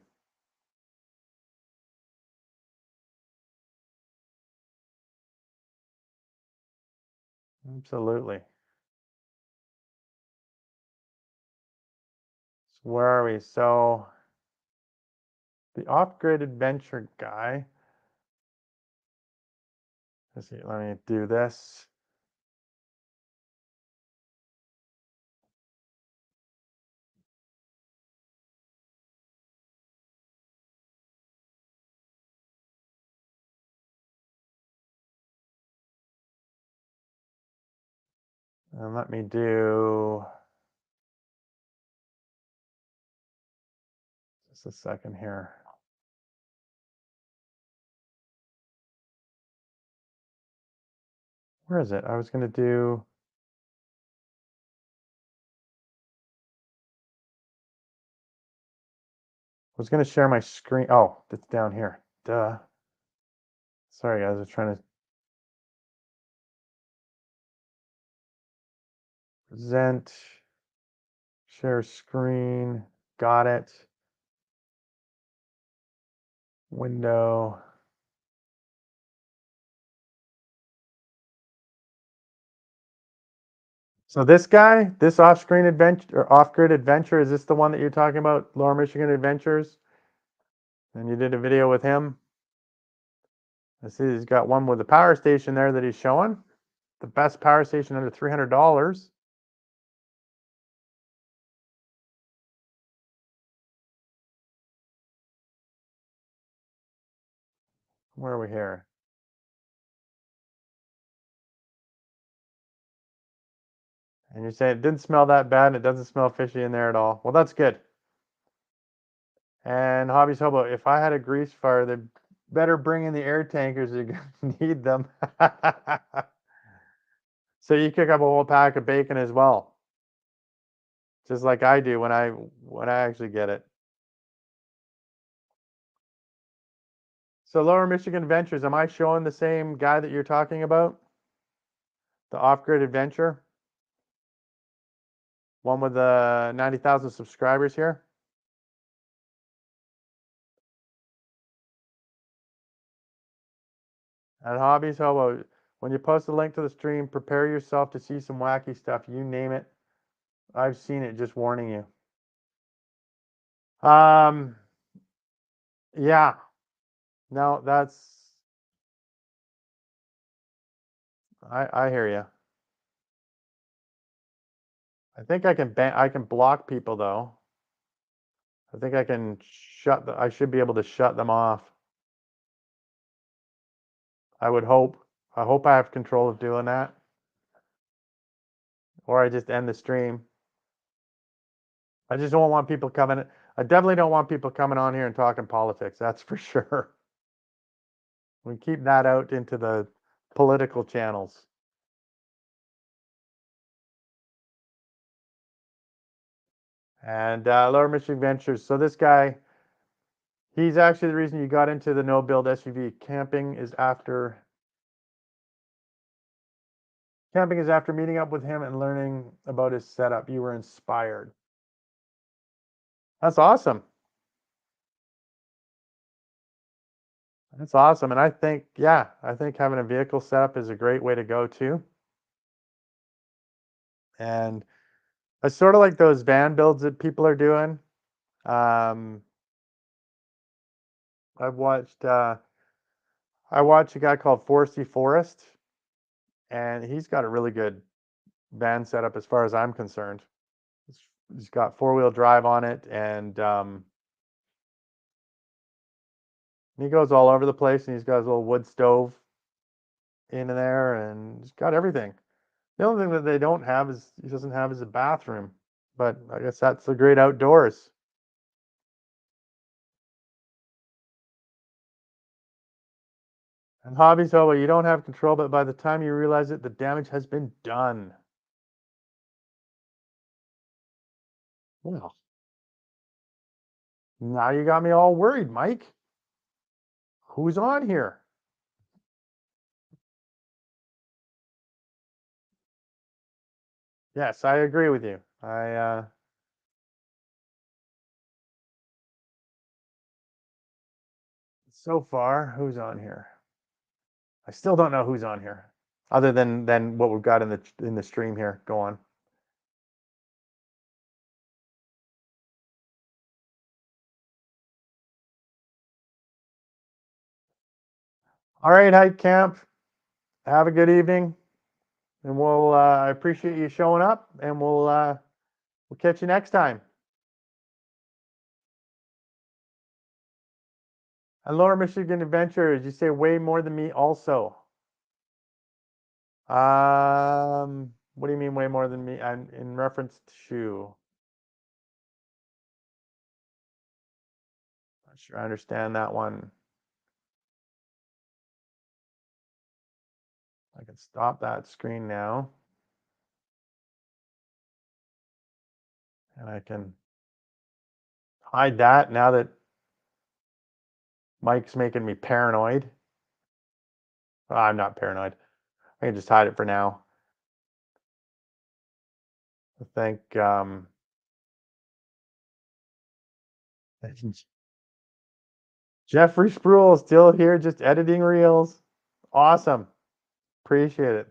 Absolutely. So where are we? So the off-grid adventure guy. Let's see, let me do this. And let me do just a second here. Where is it? I was going to share my screen. Oh, it's down here. Duh. Sorry, guys. I was trying to present, share screen. Got it. Window. So this guy, this off-screen adventure or off-grid adventure, is this the one that you're talking about, Lower Michigan Adventures? And you did a video with him. I see he's got one with a power station there that he's showing. The best power station under $300. Where are we here? And you say it didn't smell that bad and it doesn't smell fishy in there at all. Well, that's good. And Hobby's Hobo, if I had a grease fire, they better bring in the air tankers. You're gonna need them. So you cook up a whole pack of bacon as well, just like I do when I actually get it. So Lower Michigan Adventures, am I showing the same guy that you're talking about? The off-grid adventure? One with the 90,000 subscribers here? At Hobbies Hobo, when you post a link to the stream, prepare yourself to see some wacky stuff. You name it. I've seen it, just warning you. Yeah. No, I hear you. I think I can block people though. I think I can I should be able to shut them off. I would hope. I hope I have control of doing that. Or I just end the stream. I just don't want people coming. I definitely don't want people coming on here and talking politics. That's for sure. We keep that out into the political channels. And Lower Michigan Ventures. So this guy, he's actually the reason you got into the no-build SUV. Camping is after meeting up with him and learning about his setup. You were inspired. That's awesome. That's awesome. And I think, yeah, I think having a vehicle setup is a great way to go too. And I sort of like those van builds that people are doing. Um, I've watched I watch a guy called Foresty Forest, and he's got a really good van setup as far as I'm concerned. He's got four-wheel drive on it, and he goes all over the place, and he's got his little wood stove in there, and he's got everything. The only thing that they don't have is he doesn't have is a bathroom, but I guess that's the great outdoors. And hobbies, oh, well, you don't have control, but by the time you realize it, the damage has been done. Well, now you got me all worried, Mike. Who's on here? Yes, I agree with you. So far, who's on here? I still don't know who's on here, other than what we've got in the stream here. Go on. All right, Hike Camp. Have a good evening, and we'll. I appreciate you showing up, and we'll catch you next time. And Lower Michigan Adventures, you say way more than me, also. What do you mean way more than me? I'm in reference to. Not sure I understand that one. I can stop that screen now. And I can hide that now that Mike's making me paranoid. Well, I'm not paranoid. I can just hide it for now. I think Jeffrey Spruill is still here just editing reels. Awesome. Appreciate it.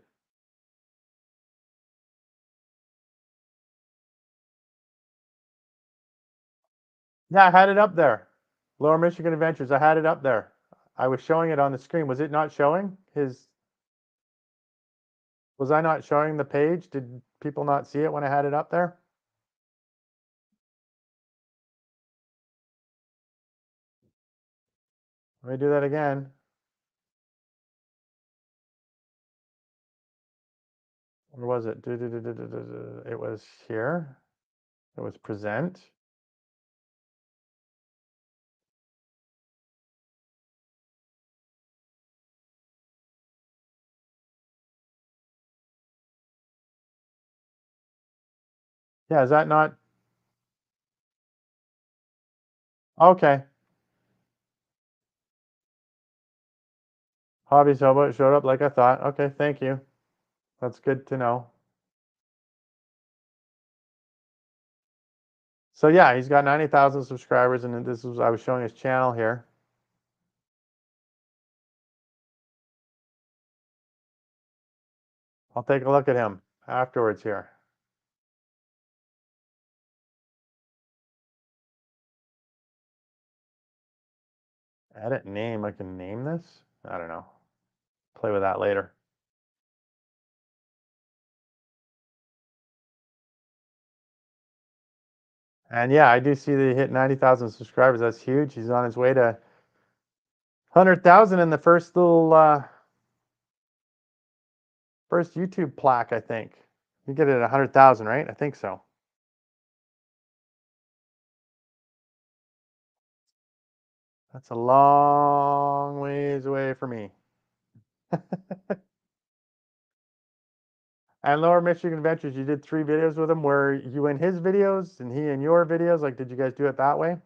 Yeah, I had it up there. Lower Michigan Adventures. I had it up there. I was showing it on the screen. Was it not showing? Was I not showing the page? Did people not see it when I had it up there? Let me do that again. Where was it? It was here. It was present. Yeah, is that not okay? Hobbies Hobo showed up like I thought. Okay, thank you. That's good to know. So yeah, he's got 90,000 subscribers, and this was I was showing his channel here. I'll take a look at him afterwards here. Edit name. I can name this? I don't know. Play with that later. And yeah, I do see that he hit 90,000 subscribers. That's huge. He's on his way to 100,000 in the first little first YouTube plaque, I think. You get it at 100,000, right? I think so. That's a long ways away for me. And Lower Michigan Adventures, you did 3 videos with him. Were you in his videos and he in your videos? Like, did you guys do it that way?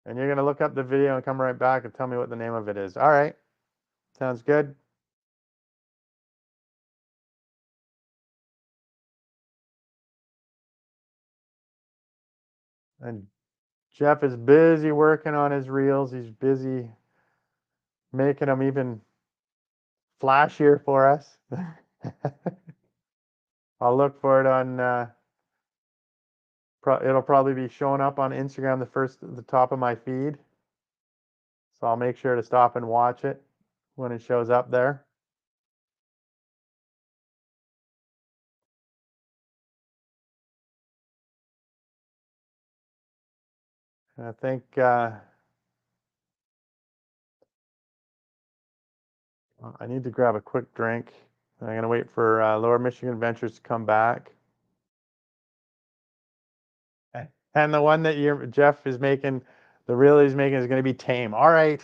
And you're gonna look up the video and come right back and tell me what the name of it is. All right, sounds good. And Jeff is busy working on his reels. He's busy making them even flashier for us. I'll look for it on. It'll probably be showing up on Instagram the top of my feed. So I'll make sure to stop and watch it when it shows up there. I think I need to grab a quick drink. I'm going to wait for Lower Michigan Adventures to come back. And the one that Jeff is making, the reel he's making is going to be tame. All right,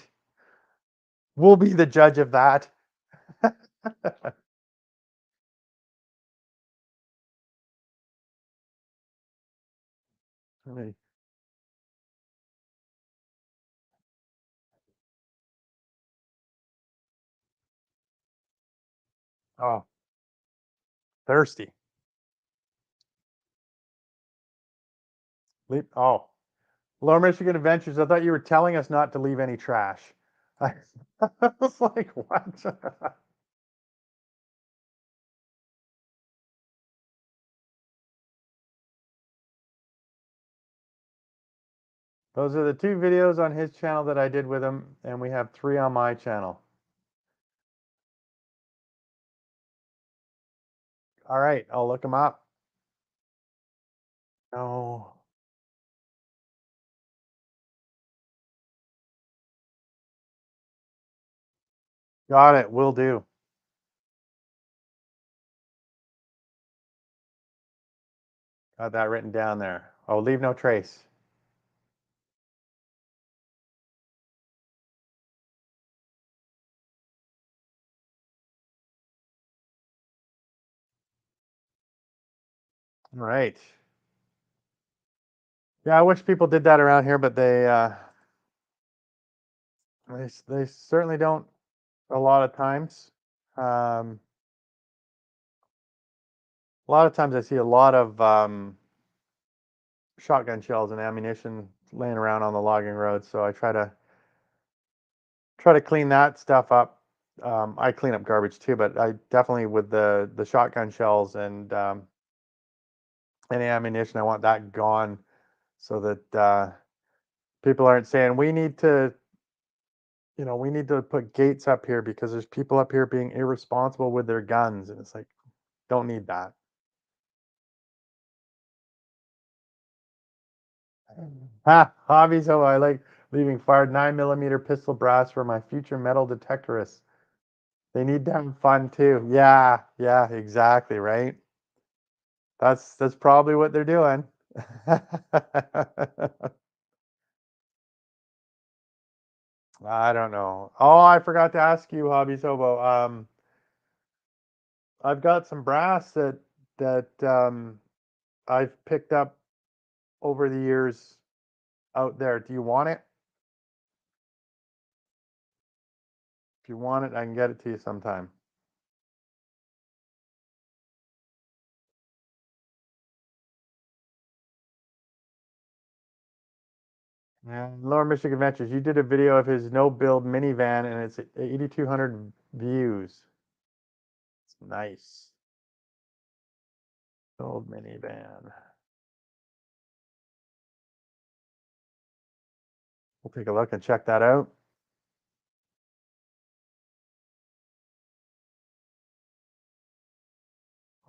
we'll be the judge of that. Oh, thirsty. Oh, Lower Michigan Adventures. I thought you were telling us not to leave any trash. I was like, what? Those are the 2 videos on his channel that I did with him, and we have 3 on my channel. All right, I'll look them up. No. Got it. Will do. Got that written down there. Oh, leave no trace. All right. Yeah, I wish people did that around here, but they certainly don't a lot of times. A lot of times I see a lot of shotgun shells and ammunition laying around on the logging road, so I try to clean that stuff up. I clean up garbage too, but I definitely with the shotgun shells and any ammunition, I want that gone so that people aren't saying we need to put gates up here because there's people up here being irresponsible with their guns, and it's like, don't need that. Ha! Hobbies. Oh, I like leaving fired 9mm pistol brass for my future metal detectorists. They need to have fun too. Yeah, yeah, exactly, right? That's probably what they're doing. I don't know. Oh, I forgot to ask you, Hobbies Hobo. I've got some brass that I've picked up over the years out there. Do you want it? If you want it, I can get it to you sometime. Yeah. Lower Michigan Adventures, you did a video of his no-build minivan, and it's 8,200 views. It's nice. Old minivan. We'll take a look and check that out.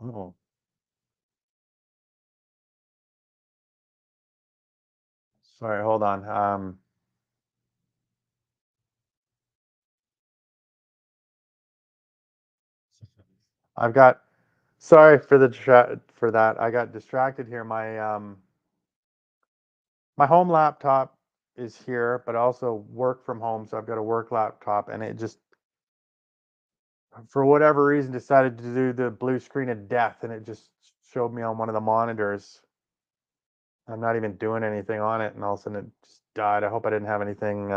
Oh, sorry, hold on. I've got sorry for for that. I got distracted here. My home laptop is here, but also work from home, so I've got a work laptop, and it just for whatever reason decided to do the blue screen of death, and it just showed me on one of the monitors. I'm not even doing anything on it, and all of a sudden it just died. I hope I didn't have anything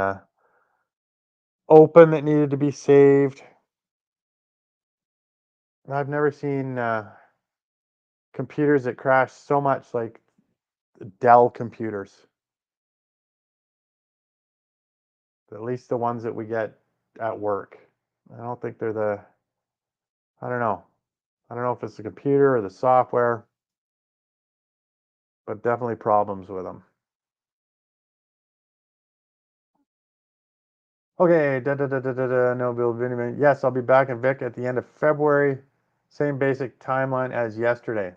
open that needed to be saved. I've never seen computers that crash so much like Dell computers. At least the ones that we get at work. I don't think they're I don't know. I don't know if it's the computer or the software, but definitely problems with them. Okay, no build video. Yes, I'll be back in Vic at the end of February. Same basic timeline as yesterday.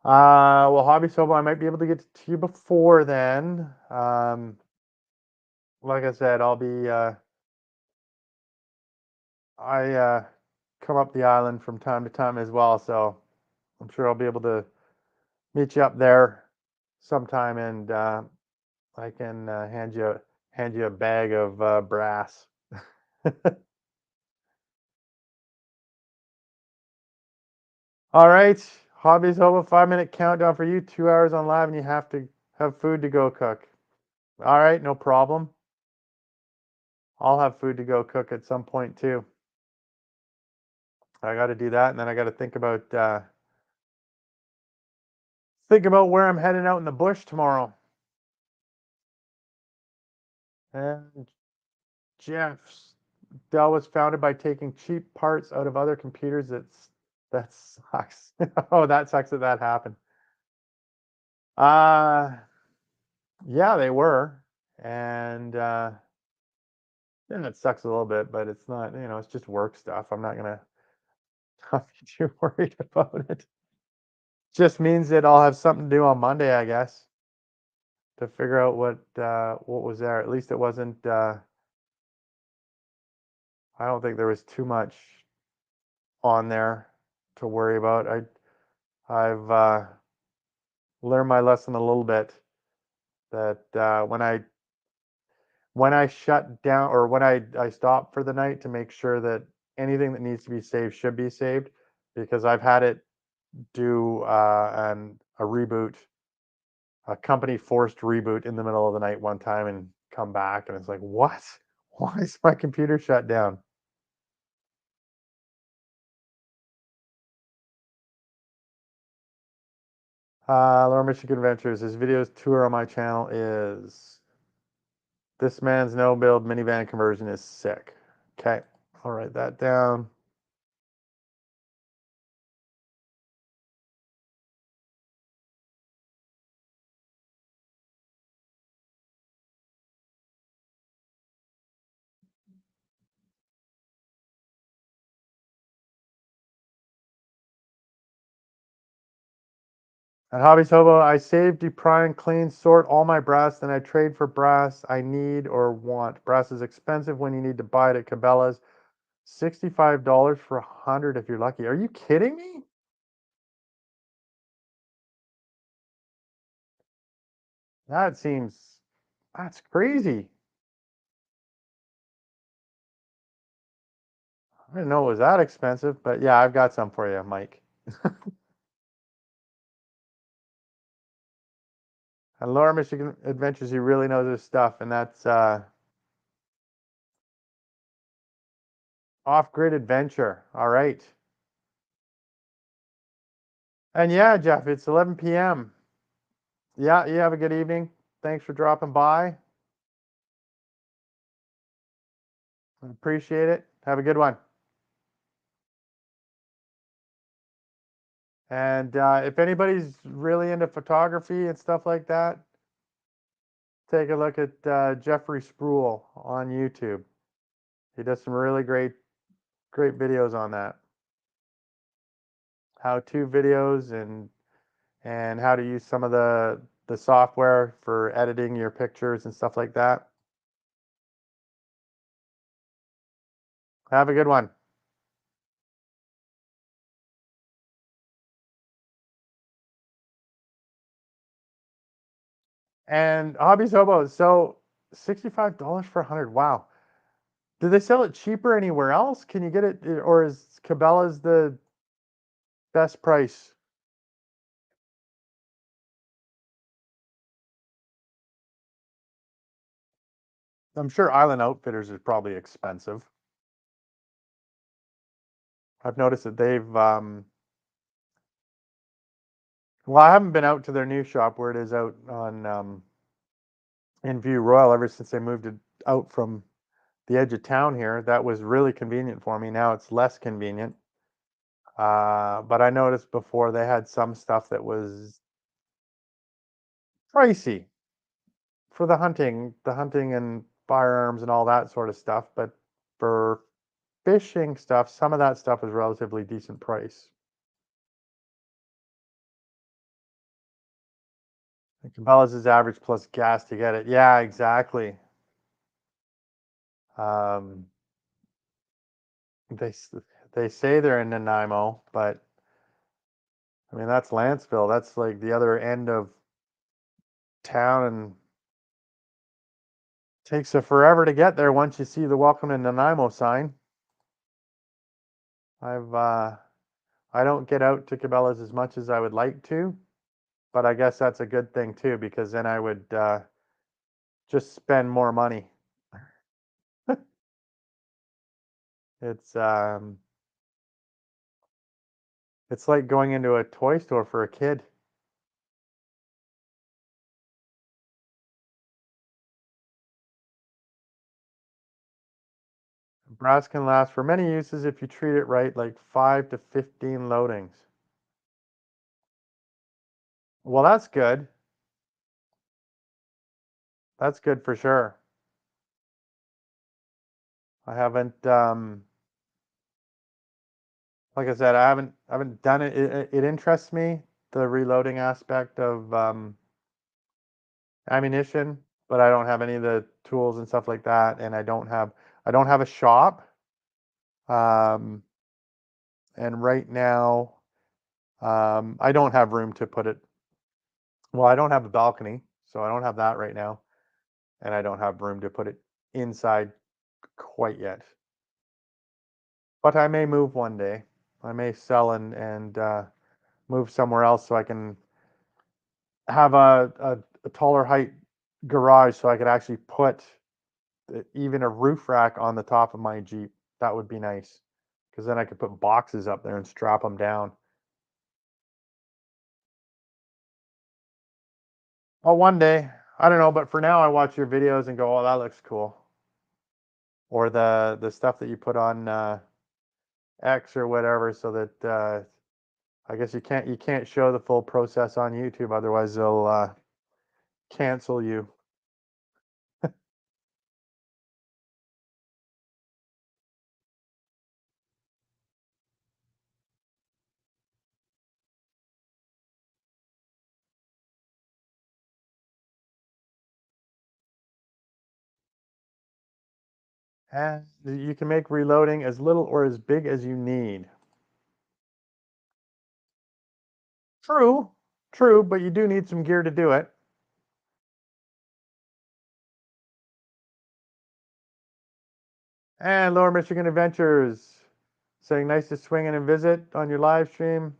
Well, Hobby Soba, I might be able to get to you before then. Like I said, I come up the island from time to time as well, so I'm sure I'll be able to meet you up there sometime, and I can hand you a bag of brass. All right, hobbies over 5 minute countdown for you. 2 hours on live, and you have to have food to go cook. All right, no problem. I'll have food to go cook at some point too. I got to do that, and then I got to think about where I'm heading out in the bush tomorrow. And Jeff's Dell was founded by taking cheap parts out of other computers. That sucks. Oh, that sucks that that happened. Uh yeah, they were. And and it sucks a little bit, but it's not, it's just work stuff. I'm not gonna not be too worried about it. Just means that I'll have something to do on Monday, I guess, to figure out what was there. At least it wasn't I don't think there was too much on there to worry about. I've learned my lesson a little bit that when I shut down, or when I stop for the night, to make sure that anything that needs to be saved should be saved, because I've had it do a reboot, a company forced reboot in the middle of the night one time, and come back, and it's like, what? Why is my computer shut down? Lower Michigan Adventures. His videos tour on my channel is this man's no build minivan conversion is sick. Okay, I'll write that down. At Hobbies Hobo, I save, deprime, clean, sort all my brass, then I trade for brass I need or want. Brass is expensive when you need to buy it at Cabela's. $65 for 100 if you're lucky. Are you kidding me? That seems, that's crazy. I didn't know it was that expensive, but yeah, I've got some for you, Mike. And Lower Michigan Adventures, he really knows his stuff, and that's Off-Grid Adventure. All right. And yeah, Jeff, it's 11 p.m. Yeah, you have a good evening. Thanks for dropping by. I appreciate it. Have a good one. And if anybody's really into photography and stuff like that, take a look at Jeffrey Spruill on YouTube. He does some really great videos on that. How-to videos, and how to use some of the software for editing your pictures and stuff like that. Have a good one. And Hobbies Hobo, so $65 for 100. Wow. Do they sell it cheaper anywhere else? Can you get it, or is Cabela's the best price? I'm sure Island Outfitters is probably expensive. I've noticed that they've well, I haven't been out to their new shop where it is out on in View Royal ever since they moved it out from the edge of town here. That was really convenient for me. Now it's less convenient. But I noticed before they had some stuff that was pricey for the hunting and firearms and all that sort of stuff. But for fishing stuff, some of that stuff was relatively decent price. Cabela's is average plus gas to get it. Yeah, exactly. Um, they they say they're in Nanaimo, but I mean that's Lanceville. That's like the other end of town and takes a forever to get there once you see the welcome to Nanaimo sign. I've I don't get out to Cabela's as much as I would like to, but I guess that's a good thing too because then I would just spend more money. It's it's like going into a toy store for a kid. Brass can last for many uses if you treat it right, like 5 to 15 loadings. Well, that's good. That's good for sure. I haven't like I said, I haven't done it. It interests me, the reloading aspect of ammunition, but I don't have any of the tools and stuff like that, and I don't have a shop. Um, and right now, I don't have room to put it. Well, I don't have a balcony, so I don't have that right now, and I don't have room to put it inside quite yet. But I may move one day. I may sell and move somewhere else so I can have a taller height garage so I could actually put even a roof rack on the top of my Jeep. That would be nice because then I could put boxes up there and strap them down. Well, one day, I don't know, but for now, I watch your videos and go, "Oh, that looks cool," or the stuff that you put on X or whatever, so that I guess you can't show the full process on YouTube, otherwise they'll cancel you. And you can make reloading as little or as big as you need. True, true, but you do need some gear to do it. And Lower Michigan Adventures saying nice to swing in and visit on your live stream,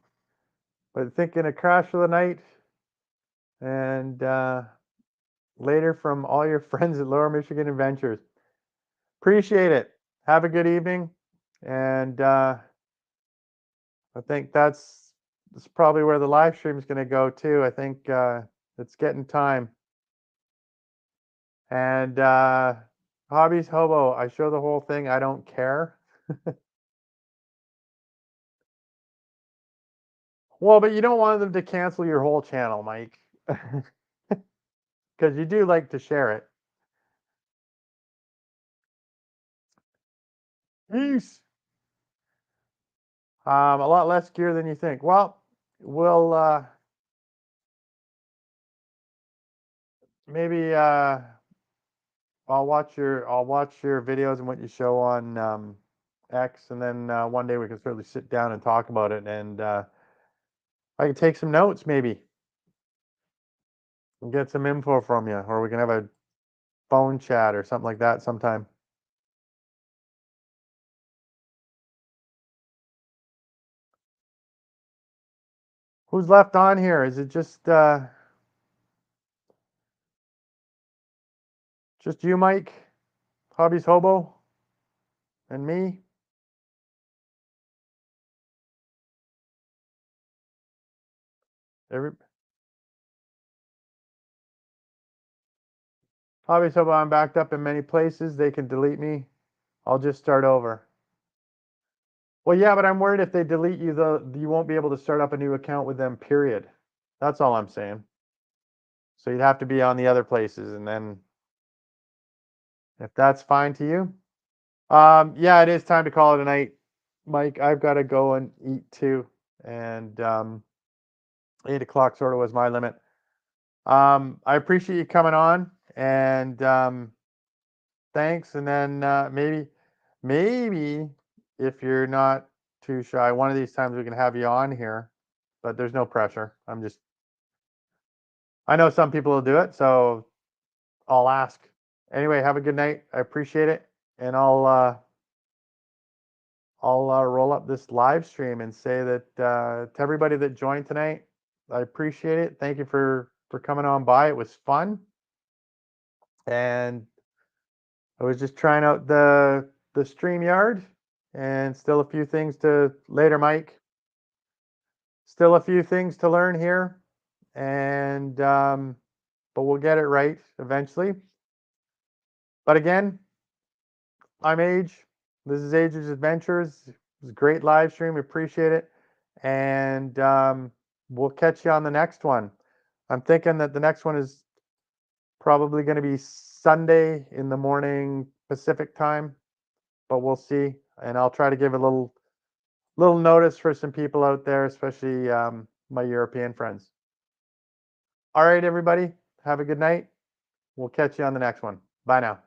but thinking a crash for the night and later from all your friends at Lower Michigan Adventures. Appreciate it. Have a good evening, and I think that's probably where the live stream is going to go too. I think it's getting time. And Hobbies Hobo, I show the whole thing. I don't care. Well, but you don't want them to cancel your whole channel, Mike, because you do like to share it. Peace. A lot less gear than you think. Well, we'll maybe I'll watch your videos and what you show on X, and then one day we can certainly sit down and talk about it, and I can take some notes maybe and get some info from you, or we can have a phone chat or something like that sometime. Who's left on here? Is it just you, Mike, Hobbies Hobo, and me? Every Hobbies Hobo, I'm backed up in many places. They can delete me. I'll just start over. Well, yeah, but I'm worried if they delete you, you won't be able to start up a new account with them, period. That's all I'm saying. So you'd have to be on the other places, and then if that's fine to you. Yeah, it is time to call it a night, Mike. I've got to go and eat too, and 8 o'clock sort of was my limit. I appreciate you coming on, and thanks. And then maybe if you're not too shy, one of these times we can have you on here, but there's no pressure. I'm just I know some people will do it, so I'll ask. Anyway, have a good night. I appreciate it, and I'll roll up this live stream and say that to everybody that joined tonight, I appreciate it. Thank you for coming on by. It was fun, and I was just trying out the StreamYard, and still a few things to later, Mike. Still a few things to learn here, and but we'll get it right eventually. But again, I'm Age. This is Age's Adventures. It was a great live stream. Appreciate it. And we'll catch you on the next one. I'm thinking that the next one is probably going to be Sunday in the morning Pacific time, but we'll see. And I'll try to give a little notice for some people out there, especially my European friends. All right, everybody. Have a good night. We'll catch you on the next one. Bye now.